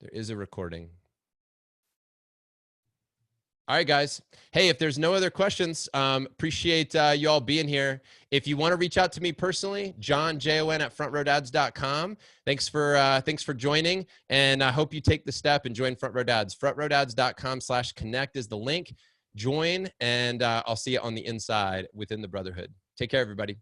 There is a recording. All right, guys. Hey, if there's no other questions, appreciate you all being here. If you want to reach out to me personally, Jon, Jon at frontrowdads.com. Thanks for joining, and I hope you take the step and join Front Row Dads. frontrowdads.com/connect is the link. Join, and I'll see you on the inside within the brotherhood. Take care, everybody.